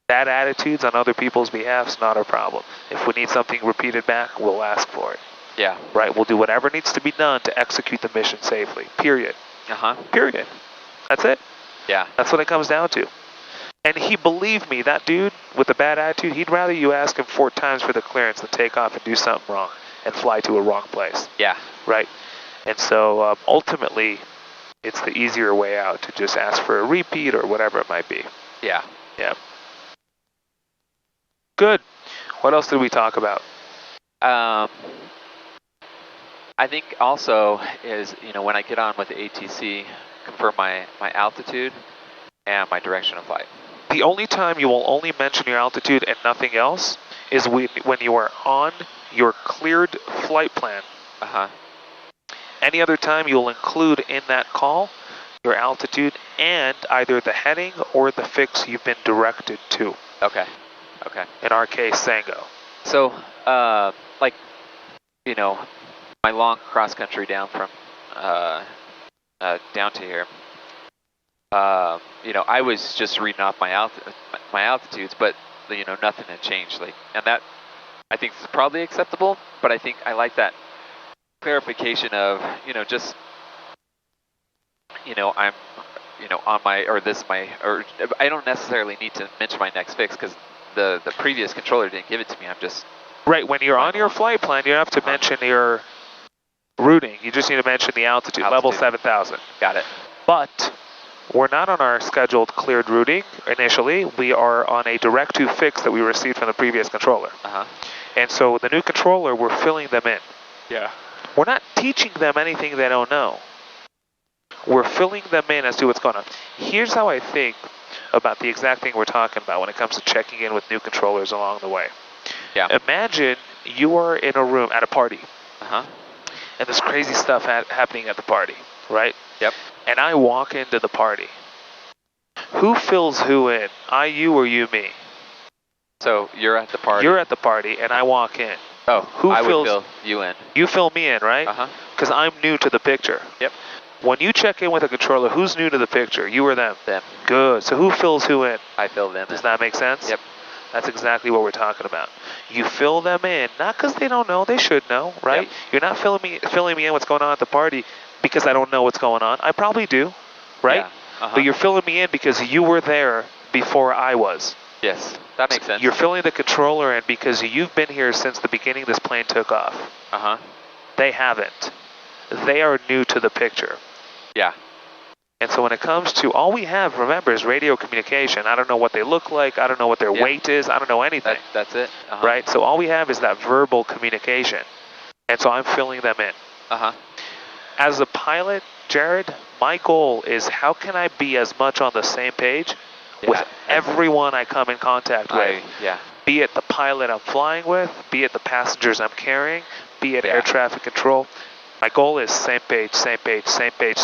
bad attitudes on other people's behalf is not our problem. If we need something repeated back, we'll ask for it. Yeah. Right, we'll do whatever needs to be done to execute the mission safely, period. Uh-huh. Period. That's it. Yeah. That's what it comes down to. And he believed me, that dude with a bad attitude, he'd rather you ask him 4 times for the clearance than take off and do something wrong and fly to a wrong place. Yeah. Right? And so ultimately, it's the easier way out to just ask for a repeat or whatever it might be. Yeah. Yeah. Good. What else did we talk about? I think also is, you know, when I get on with the ATC, confirm my altitude and my direction of flight. The only time you will only mention your altitude and nothing else is when you are on your cleared flight plan. Uh-huh. Any other time you will include in that call your altitude and either the heading or the fix you've been directed to. Okay. Okay. In our case, Sango. So, like, you know, my long cross country down from down to here. You know, I was just reading off my altitudes, but you know, nothing had changed. Like, and that I think is probably acceptable. But I think I like that clarification of, you know, just, you know, I'm, you know, on my, or this my, or I don't necessarily need to mention my next fix because the previous controller didn't give it to me. I'm just right. When you're on your flight plan, you have to mention your routing. You just need to mention the altitude. Level 7,000. Got it. But we're not on our scheduled cleared routing initially. We are on a direct-to fix that we received from the previous controller. Uh-huh. And so the new controller, we're filling them in. Yeah. We're not teaching them anything they don't know. We're filling them in as to what's going on. Here's how I think about the exact thing we're talking about when it comes to checking in with new controllers along the way. Yeah. Imagine you are in a room at a party. Uh-huh. And there's crazy stuff happening at the party, right? Yep. And I walk into the party. Who fills who in? You, or you, me? So you're at the party. You're at the party, and I walk in. Oh, who I fills? would fill you in. You fill me in, right? Uh-huh. Because I'm new to the picture. Yep. When you check in with a controller, who's new to the picture? You or them? Them. Good. So who fills who in? I fill them in. Does that make sense? Yep. That's exactly what we're talking about. You fill them in, not because they don't know, they should know, right? Yep. You're not filling me in what's going on at the party because I don't know what's going on. I probably do, right? Yeah. But you're filling me in because you were there before I was. Yes, that makes sense. You're filling the controller in because you've been here since the beginning this plane took off. Uh-huh. They haven't. They are new to the picture. Yeah. And so when it comes to, all we have, remember, is radio communication. I don't know what they look like. I don't know what their weight is. I don't know anything. That's it. Uh-huh. Right? So all we have is that verbal communication. And so I'm filling them in. Uh-huh. As a pilot, Jared, my goal is how can I be as much on the same page with everyone I come in contact with? Be it the pilot I'm flying with, be it the passengers I'm carrying, be it air traffic control. My goal is same page, same page, same page.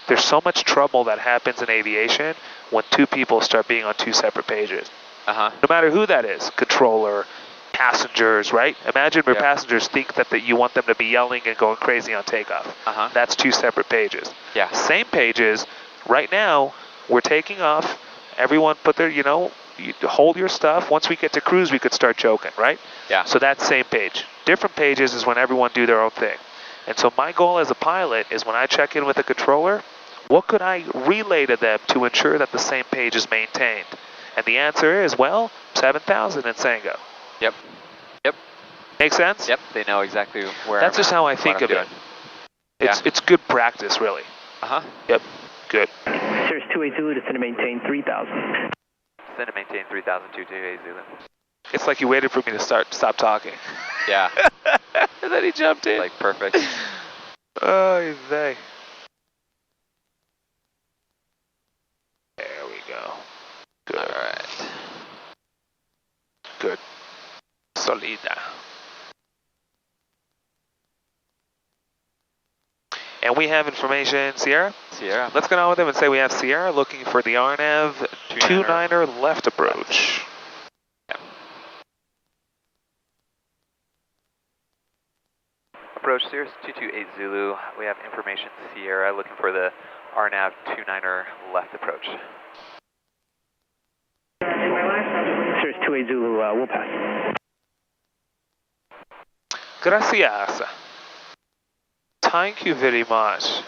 There's so much trouble that happens in aviation when two people start being on two separate pages. Uh-huh. No matter who that is, controller, passengers, right? Imagine your passengers think that you want them to be yelling and going crazy on takeoff. Uh-huh. That's two separate pages. Yeah. Same pages. Right now, we're taking off. Everyone put their, you hold your stuff. Once we get to cruise, we could start joking, right? Yeah. So that's same page. Different pages is when everyone do their own thing. And so my goal as a pilot is when I check in with a controller, what could I relay to them to ensure that the same page is maintained? And the answer is, 7,000 in Sango. Yep. Make sense? Yep, they know exactly where That's just how I think of it. It's good practice, really. Uh-huh. Yep, good. Cirrus 28 Zulu, descend and maintain 3,000. Descend and maintain 3,000, 28 Zulu. It's like you waited for me to stop talking. Yeah. And then he jumped in. Like, perfect. Oh, they. There we go. Good. All right. Good. Solida. And we have information, Sierra? Sierra. Let's get on with them and say we have Sierra looking for the RNAV 29er left approach. Approach Cirrus 228 Zulu. We have information Sierra looking for the RNAV 29er left approach. Cirrus 28 Zulu, we'll pass. Gracias. Thank you very much.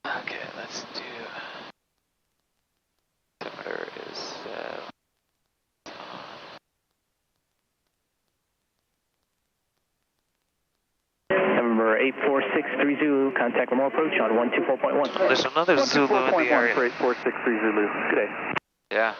Okay, let's do. Altimeter is. Number 8463 Zulu, contact remote approach on 124.1. There's another Zulu in the area. 8463 Zulu. Good day. Yeah.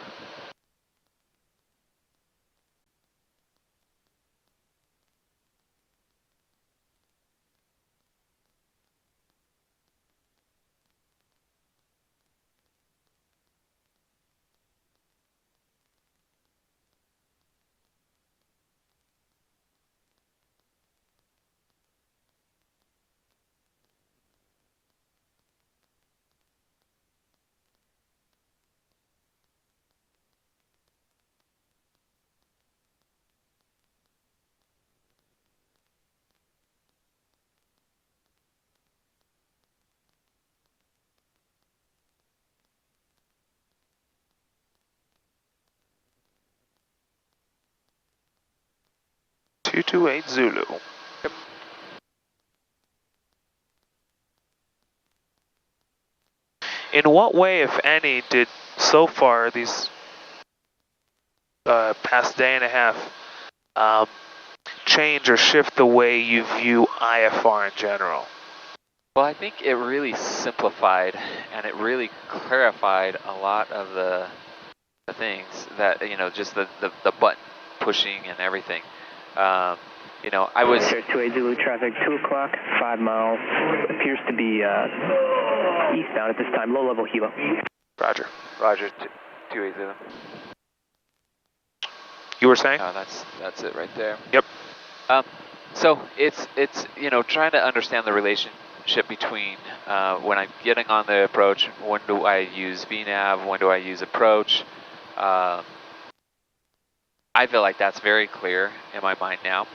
.228 Zulu. Yep. In what way, if any, did so far these past day and a half change or shift the way you view IFR in general? Well, I think it really simplified and it really clarified a lot of the things that, just the button pushing and everything. I was... Cirrus 28 Zulu, traffic 2 o'clock, 5 miles, appears to be eastbound at this time, low level helo. Roger. Roger, 280. You were saying? Oh, that's it right there. Yep. So it's trying to understand the relationship between when I'm getting on the approach, when do I use VNAV, when do I use approach. I feel like that's very clear in my mind now.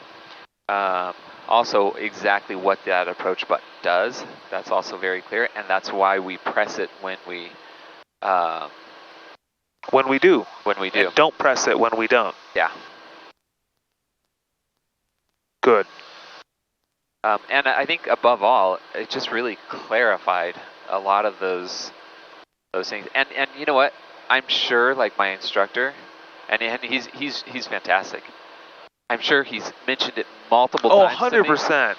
also exactly what that approach button does. That's also very clear, and that's why we press it when we do. When we do. And don't press it when we don't. Yeah. Good. And I think above all, it just really clarified a lot of those things. And you know what? I'm sure, like my instructor, and he's fantastic. I'm sure he's mentioned it multiple times. 100%.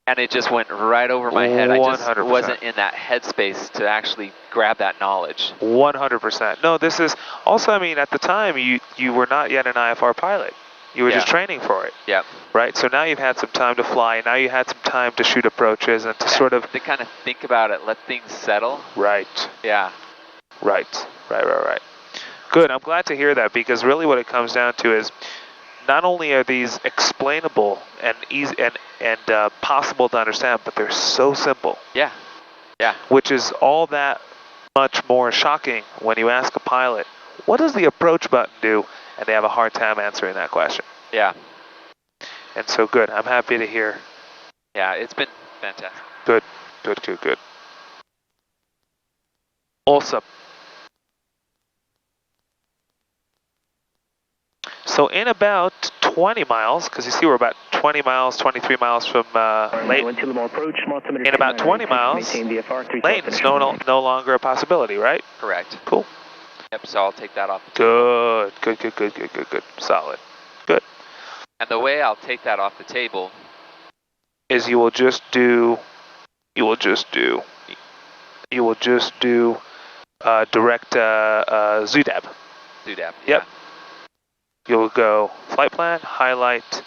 And it just went right over my head. 100%. I just wasn't in that headspace to actually grab that knowledge. 100%. No, this is also, I mean, at the time, you were not yet an IFR pilot. You were just training for it. Yeah. Right? So now you've had some time to fly. Now you had some time to shoot approaches and to sort of... To kind of think about it, let things settle. Right. Yeah. Right. Good. I'm glad to hear that, because really what it comes down to is not only are these explainable and easy and possible to understand, but they're so simple. Yeah. Which is all that much more shocking when you ask a pilot, what does the approach button do? And they have a hard time answering that question. Yeah. And so good. I'm happy to hear. Yeah, it's been fantastic. Good. Awesome. So in about 20 miles, because you see we're about 20 miles, 23 miles from Layton. In about 20 miles, Layton's no longer a possibility, right? Correct. Cool. Yep, so I'll take that off the table. Good. Solid. Good. And the way I'll take that off the table is you will just do direct ZUDAB. yeah. Yep. You'll go flight plan, highlight,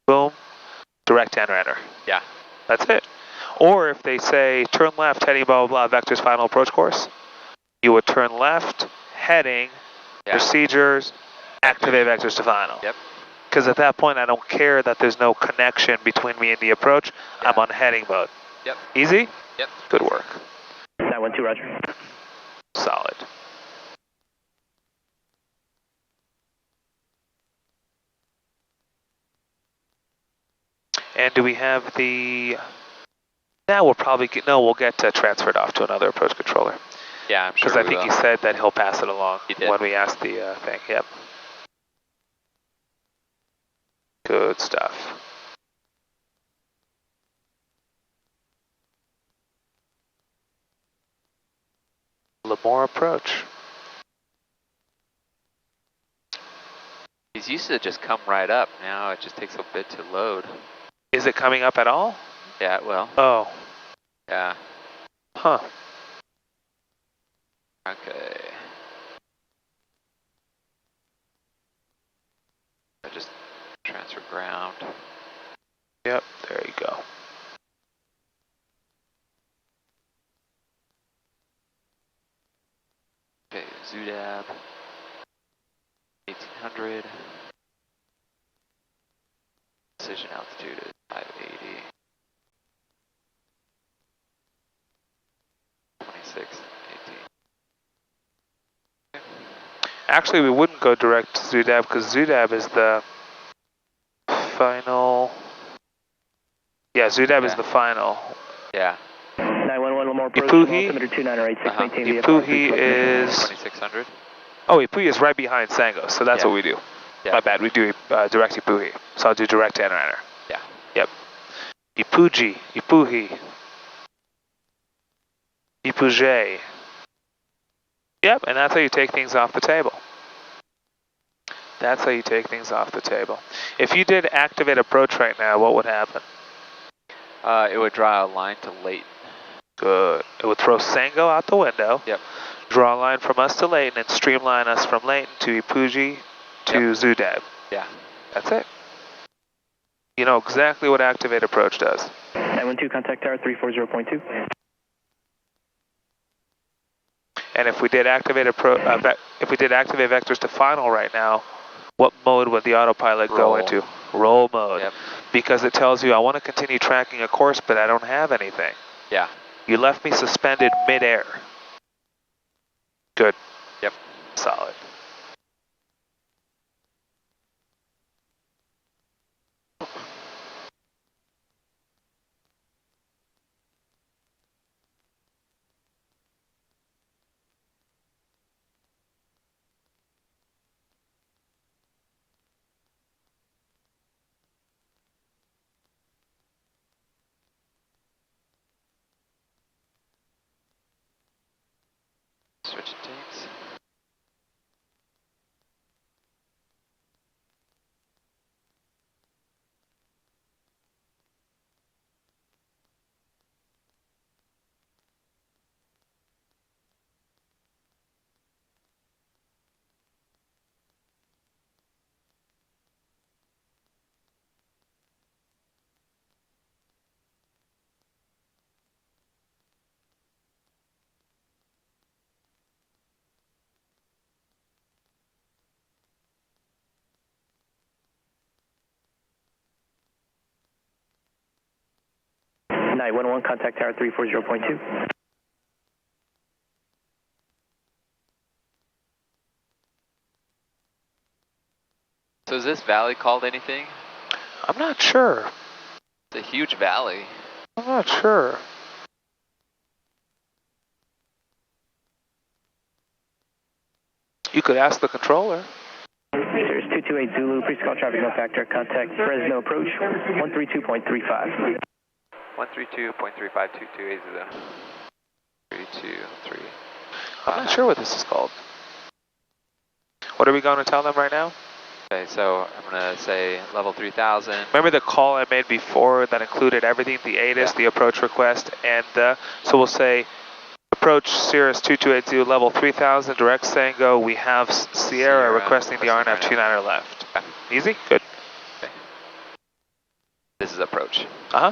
boom, direct enter. Yeah. That's it. Or if they say turn left, heading blah blah blah, vectors final approach course, you would turn left, heading, procedures, activate vectors to final. Yep. Because at that point I don't care that there's no connection between me and the approach. Yeah. I'm on heading mode. Yep. Easy? Yep. Good work. 912, roger. Solid. And do we have the... Now we'll probably get... No, we'll get transferred off to another approach controller. Yeah, I'm sure. Because I think he said that he'll pass it along when we ask the thing. Yep. Good stuff. Lemoore approach. These used to just come right up. Now it just takes a bit to load. Is it coming up at all? Yeah, well. Oh. Yeah. Huh. Okay. I just transfer ground. Yep, there you go. Okay, ZUDAB. 1800. Decision altitude is 580. 26, 18. Actually, we wouldn't go direct to ZUDAB because ZUDAB is the final. Yeah, ZUDAB is the final. Yeah. 911 Lemoore approach. Ipuhi. Ipuhi is 2600. Oh, Ipuhi is right behind Sango, so that's what we do. Yeah. My bad, we do direct Ipuhi. So I'll do direct enter. Yeah. Yep. Ipuhi. Ipuge. Yep, and that's how you take things off the table. That's how you take things off the table. If you did activate approach right now, what would happen? It would draw a line to Layton. Good. It would throw Sango out the window. Yep. Draw a line from us to Layton and streamline us from Layton to Ipuji to ZUDAB. Yeah. That's it. You know exactly what activate approach does. 912, contact tower 340.2. And if we did activate vectors to final right now, what mode would the autopilot go into? Roll mode. Yep. Because it tells you I want to continue tracking a course, but I don't have anything. Yeah. You left me suspended midair. Good. Yep. Solid. Switching tanks. Night 101, contact tower 340.2. So is this valley called anything? I'm not sure. It's a huge valley. I'm not sure. You could ask the controller. Sirius 228 Zulu, please call traffic no factor. Contact Fresno approach 132.35. 132.3522 Zulu. 323. I'm not sure what this is called. What are we going to tell them right now? Okay, so I'm going to say level 3000. Remember the call I made before that included everything, the ATIS, the approach request, and so we'll say approach Cirrus 2280 level 3000, direct Sango. We have Sierra requesting the RNF 29er left. Okay. Easy? Good. Okay. This is approach. Uh-huh.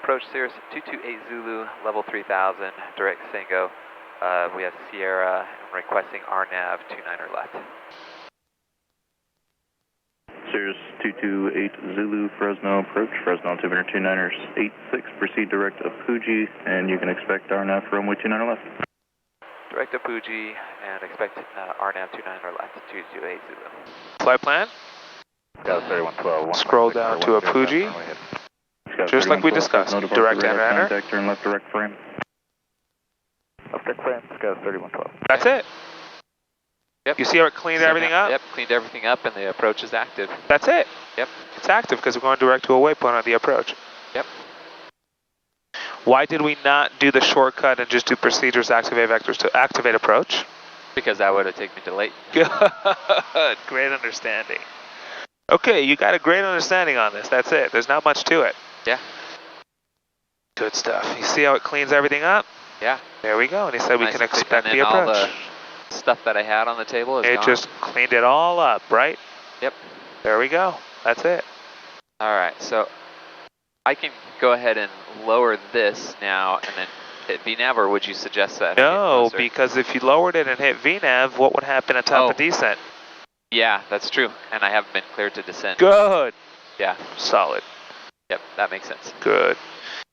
Approach Cirrus 228 Zulu, level 3000, direct Sango. We have Sierra requesting RNAV 29er left. Sirius 228 Zulu, Fresno approach, Fresno altimeter 29ers 86, proceed direct Apuji, and you can expect RNAV runway 29er left. Direct Apuji and expect RNAV 29er left, 228 Zulu. Flight plan? Got 3112. Scroll down to Apuji. Just like we discussed, direct enter. Contact, turn left direct frame. Left direct frame, Sky 3112. That's it. Yep. You see how it cleaned everything up? Yep, cleaned everything up and the approach is active. That's it. Yep. It's active because we're going direct to a waypoint on the approach. Yep. Why did we not do the shortcut and just do procedures, activate vectors to activate approach? Because that would have taken me to late. Good. Great understanding. Okay, you got a great understanding on this. That's it. There's not much to it. Yeah. Good stuff. You see how it cleans everything up? Yeah. There we go. And he said we Nice can and quick, expect and the then all approach. the stuff that I had on the table is It gone. just cleaned it all up, right? Yep. There we go. That's it. All right, so I can go ahead and lower this now and then hit VNAV, or would you suggest that? No, because if you lowered it and hit VNAV, what would happen at top of descent? Yeah, that's true. And I haven't been cleared to descend. Good. Yeah. Solid. Yep, that makes sense. Good.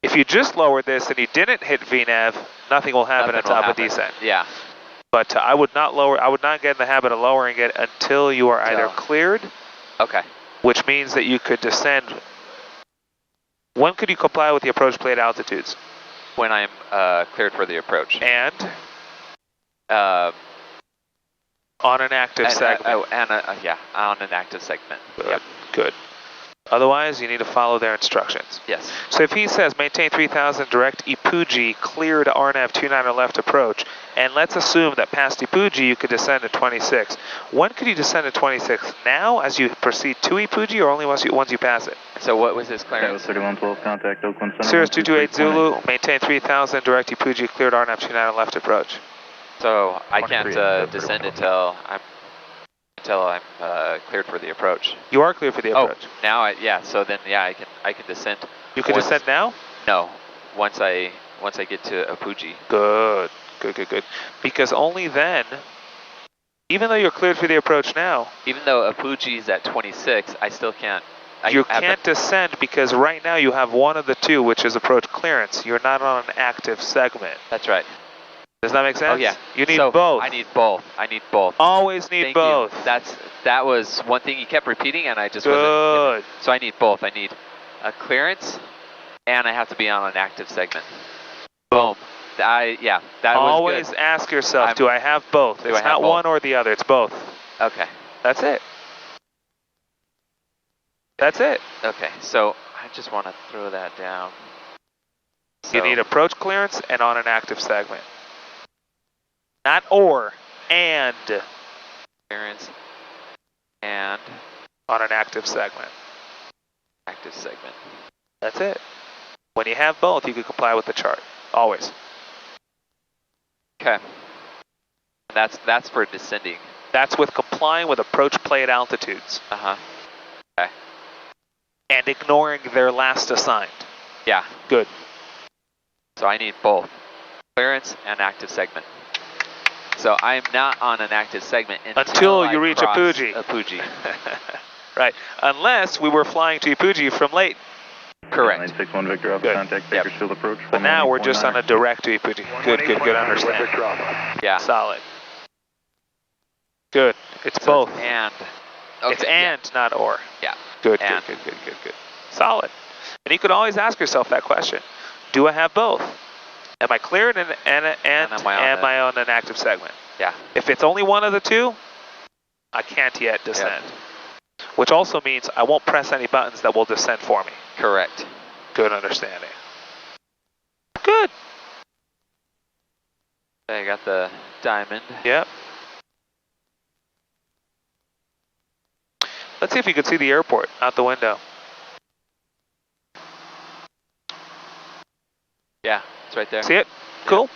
If you just lowered this and you didn't hit VNAV, nothing will happen at top of descent. Yeah. But I would not lower. I would not get in the habit of lowering it until you are either cleared. Okay. Which means that you could descend. When could you comply with the approach plate altitudes? When I'm cleared for the approach. And on an active segment. Yeah, on an active segment. Good. Yep. Good. Otherwise, you need to follow their instructions. Yes. So if he says maintain 3000 direct Ipuji cleared RNAV 29er left approach, and let's assume that past Ipuji you could descend to 26. When could you descend to 26? Now, as you proceed to Ipuji, or only once you pass it? So what was his clearance? That was 3112, contact Oakland Center. Sirius 228 Zulu, maintain 3000 direct Ipuji cleared RNAV 29er left approach. So I can't descend until I'm cleared for the approach. You are cleared for the approach. Oh, now so then I can descend. You can descend now? No, once I get to Apuji. Good. Because only then, even though you're cleared for the approach now, even though Apuji is at 26, I still can't. You can't descend because right now you have one of the two, which is approach clearance. You're not on an active segment. That's right. Does that make sense? Oh yeah. You need both. I need both. Always need both. That was one thing you kept repeating, and I just wasn't. So I need both. I need a clearance, and I have to be on an active segment. Boom. That Always was good. ask yourself, do I have both? It's not one or the other. It's both. Okay. That's it. That's it. Okay. So I just want to throw that down. You need approach clearance and on an active segment. Not or, and. Clearance and On an active segment. active segment. That's it. When you have both, you can comply with the chart. Always. Okay. That's for descending. That's with complying with approach plate altitudes. Uh-huh. Okay. And ignoring their last assigned. Yeah. Good. So I need both clearance and active segment. So I'm not on an active segment until you I reach cross Ipuji. Ipuji. Right. Unless we were flying to Ipuji from Layton. Correct. 961 Victor, Good. contact Bakersfield approach. But now we're just on a direct to Ipuji. Good, understand. Yeah. Solid. Good. It's So both. it's and. Okay, It's and, not or. Yeah. Good, And. good. Solid. And you could always ask yourself that question. Do I have both? Am I cleared and am I on an active segment? Yeah. If it's only one of the two, I can't yet descend. Yep. Which also means I won't press any buttons that will descend for me. Correct. Good understanding. Good. I got the diamond. Yep. Let's see if you can see the airport out the window. Yeah, it's right there. See it? Cool.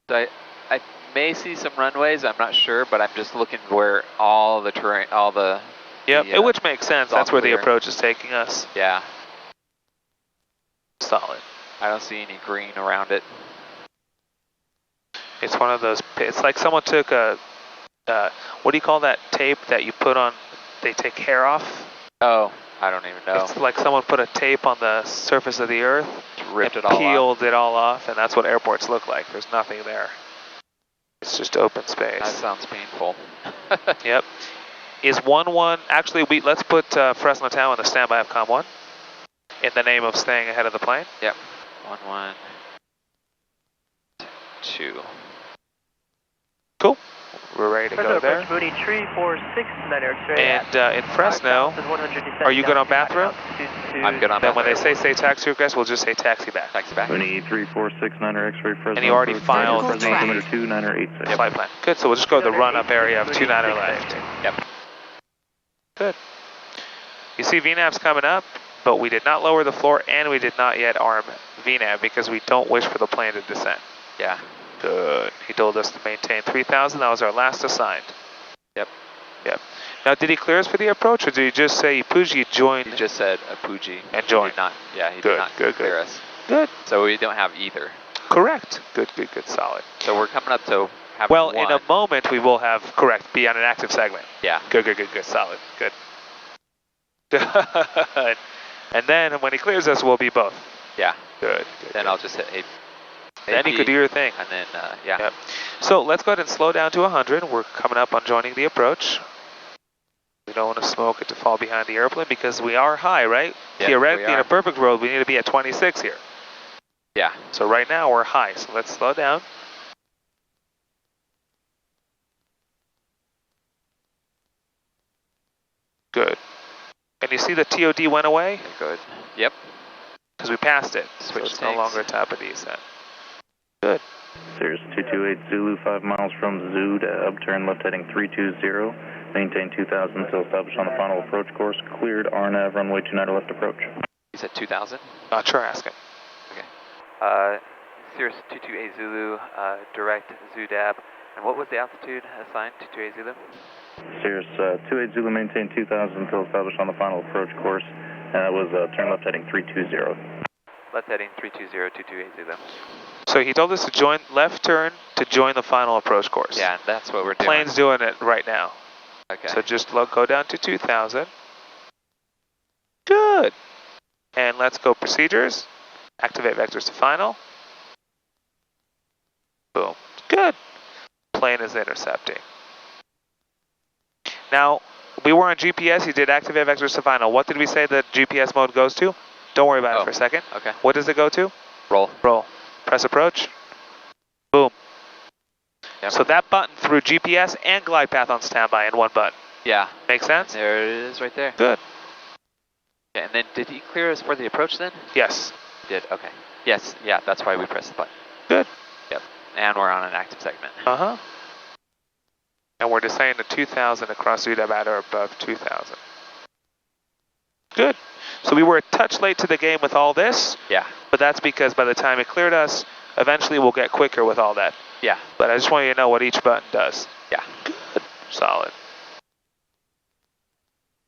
So I may see some runways, I'm not sure, but I'm just looking where all the terrain, all the... Yep, the, which makes sense. That's where the clear. approach is taking us. Yeah. Solid. I don't see any green around it. It's one of those, it's like someone took a, what do you call that tape that you put on, they take hair off? Oh, I don't even know. It's like someone put a tape on the surface of the earth, Ripped it all peeled it all off, and that's what airports look like. There's nothing there. It's just open space. That sounds painful. Yep. Is 1-1, actually let's put Fresno Town on the standby of COM 1 in the name of staying ahead of the plane. Yep. 1-1. 2. Cool. We're ready to go there. Booty 346, And in Fresno, are you good on bathroom? I'm good on Then bathroom. when they say taxi request, we'll just say taxi back. Taxi back. Winnie 3469 X-ray Fresno. And you already filed Fresno the altimeter 2986. flight plan. Good, so we'll just go to the run-up area of 29er left. Yep. Good. You see VNAV's coming up, but we did not lower the floor and we did not yet arm VNAV because we don't wish for the plane to descend. Yeah. Good. He told us to maintain 3,000. That was our last assigned. Yep. Yep. Now, did he clear us for the approach, or did he just say Ipuji joined? He just said Ipuji. And joined. He did not, yeah, he did not clear us. Good. So we don't have either. Correct. Good, solid. So we're coming up to having well, one. In a moment, we will have, correct, be on an active segment. Yeah. Good, solid. Good. Good. And then when he clears us, we'll be both. Yeah. Good. Then I'll just hit A. Then you could do your thing. And then, yeah. Yep. So let's go ahead and slow down to 100. We're coming up on joining the approach. We don't want to smoke it to fall behind the airplane because we are high, right? Yeah, Theoretically, in a perfect world, we need to be at 26 here. Yeah. So right now, we're high. So let's slow down. Good. And you see the TOD went away? Good. Yep. Because we passed it. Switch so it's no longer top of descent. Good. Cirrus 228 Zulu, 5 miles from Zoo to upturn left heading 320. Maintain 2000 until established on the final approach course. Cleared RNAV runway 29 left approach. You said 2000? Sure, asking. Okay. Cirrus 228 Zulu, direct ZUDAB. And what was the altitude assigned to 228 Zulu? Cirrus 28 Zulu, maintain 2000 until established on the final approach course. And that was turn left heading 320. Left heading 320, 228 Zulu. So he told us to join left turn to join the final approach course. Yeah, and that's what we're doing. Plane's doing it right now. Okay. So just go down to 2000. Good. And let's go procedures. Activate vectors to final. Boom. Good. Plane is intercepting. Now, we were on GPS. He did activate vectors to final. What did we say the GPS mode goes to? Don't worry about it for a second. Okay. What does it go to? Roll. Roll. Press approach. Boom. Yep. So that button threw GPS and glide path on standby in one button. Yeah. Make sense? There it is right there. Good. Okay, and then did he clear us for the approach then? Yes. did, okay. Yes, yeah, that's why we pressed the button. Good. Yep, and we're on an active segment. Uh-huh. And we're descending to 2,000 across UW at or above 2,000. Good. So we were a touch late to the game with all this. Yeah. But that's because by the time it cleared us, eventually we'll get quicker with all that. Yeah. But I just want you to know what each button does. Yeah. Good. Solid.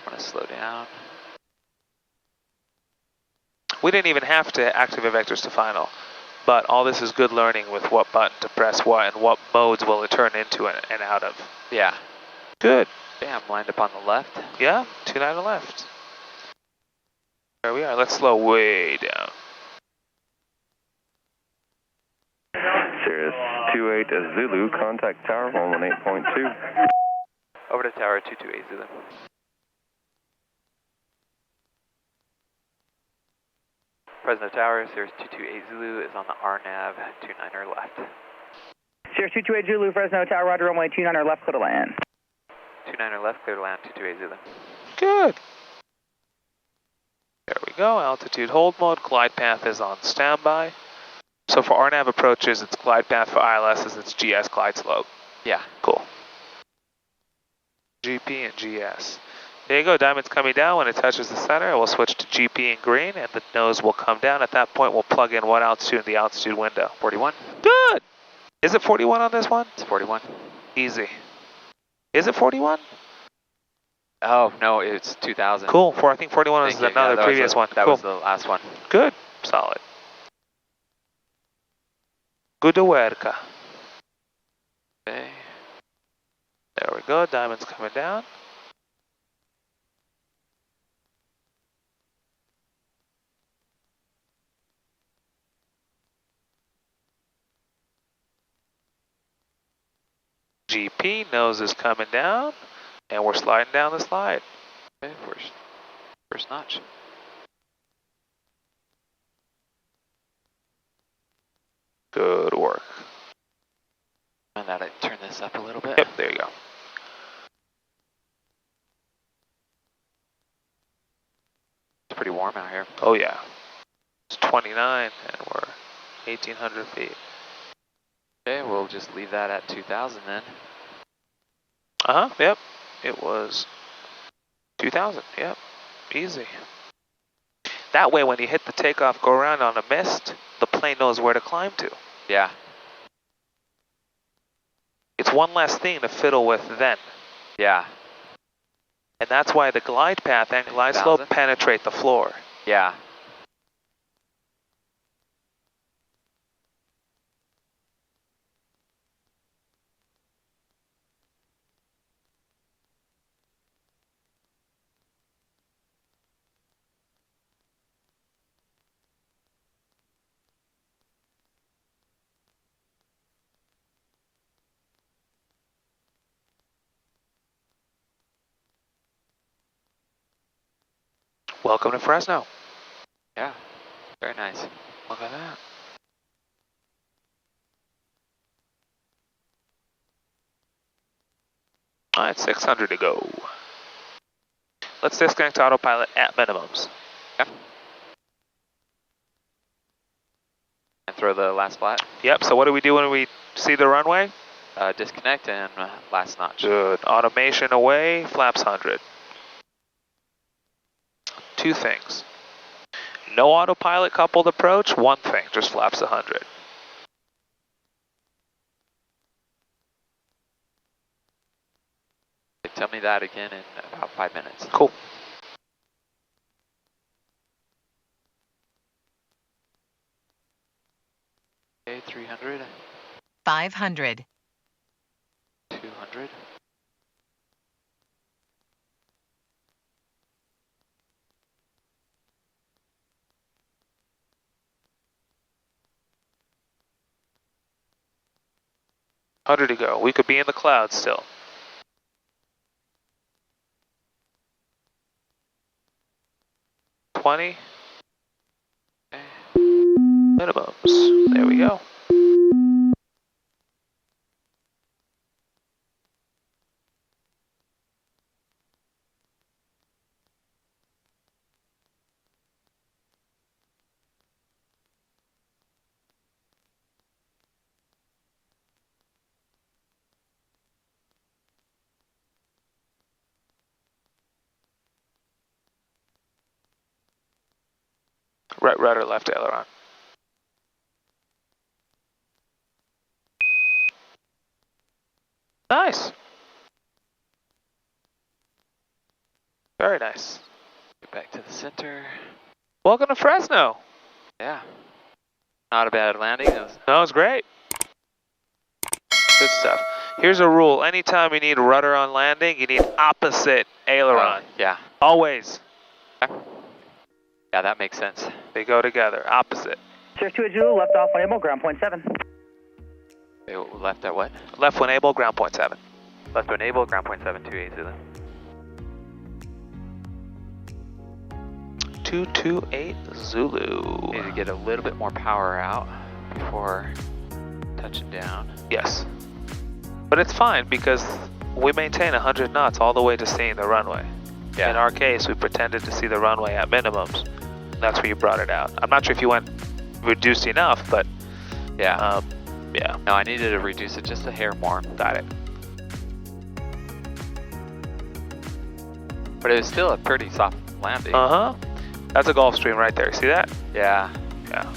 I'm gonna slow down. We didn't even have to activate vectors to final, but all this is good learning with what button to press what and what modes will it turn into and out of. Yeah. Good. Okay, I'm lined up on the left. Yeah, 29 to left. There we are. Let's slow way down. Cirrus 28 Zulu, contact tower 118.2. Over to tower 228 Zulu. Fresno Tower, Cirrus 228 Zulu is on the RNAV 29er left. Cirrus 228 Zulu, Fresno Tower, Roger, runway 29er left, clear to land. 29er left, clear to land, 228 Zulu. Good. There we go. Altitude hold mode. Glide path is on standby. So for RNAV approaches, it's glide path. For ILS, it's GS glide slope. Yeah. Cool. GP and GS. There you go. Diamond's coming down. When it touches the center, it will switch to GP in green, and the nose will come down. At that point, we'll plug in what altitude in the altitude window. 41. Good. Is it 41 on this one? It's 41. Easy. Is it 41? Oh, no, it's 2000. Cool. I think 41 was another previous one. That cool. was the last one. Good. Solid. Good work. Okay. There we go. Diamond's coming down. GP, nose is coming down, and we're sliding down the slide. Okay, first notch. Good work. And that I turn this up a little bit. Yep, there you go. It's pretty warm out here. Oh yeah. It's 29 and we're 1,800 feet. Okay, we'll just leave that at 2,000 then. Uh-huh, yep. It was 2,000, yep. Easy. That way when you hit the takeoff, go around on a mist, the plane knows where to climb to. Yeah. It's one less thing to fiddle with then. Yeah. And that's why the glide path and glide slope penetrate the floor. Yeah. Welcome to Fresno. Yeah, very nice. Look at that. All right, 600 to go. Let's disconnect autopilot at minimums. Yeah. And throw the last flat? Yep, so what do we do when we see the runway? Disconnect and last notch. Good. Automation away, flaps 100. Two things. No autopilot coupled approach, one thing, just flaps 100. Tell me that again in about 5 minutes. Cool. Okay, 300. 500. 200. $100 to go. We could be in the clouds still. $20. Okay. Minimums. There we go. Right rudder, left aileron. Nice. Very nice. Get back to the center. Welcome to Fresno. Yeah. Not a bad landing. It was That was great. Good stuff. Here's a rule. Anytime you need rudder on landing, you need opposite aileron. yeah. Always. Okay. Yeah, that makes sense. They go together. Opposite. Sierra 2 Zulu, left off on able, ground point 7. They left at what? Left when able, ground point 7. Left to enable, ground point 728 Zulu. 228 Zulu. Need to get a little bit more power out before touching down. Yes. But it's fine because we maintain 100 knots all the way to seeing the runway. Yeah. In our case, we pretended to see the runway at minimums. That's where you brought it out. I'm not sure if you went reduced enough, but yeah. Yeah. No, I needed to reduce it just a hair more. Got it. But it was still a pretty soft landing. Uh-huh. That's a Gulfstream right there. See that? Yeah. Yeah.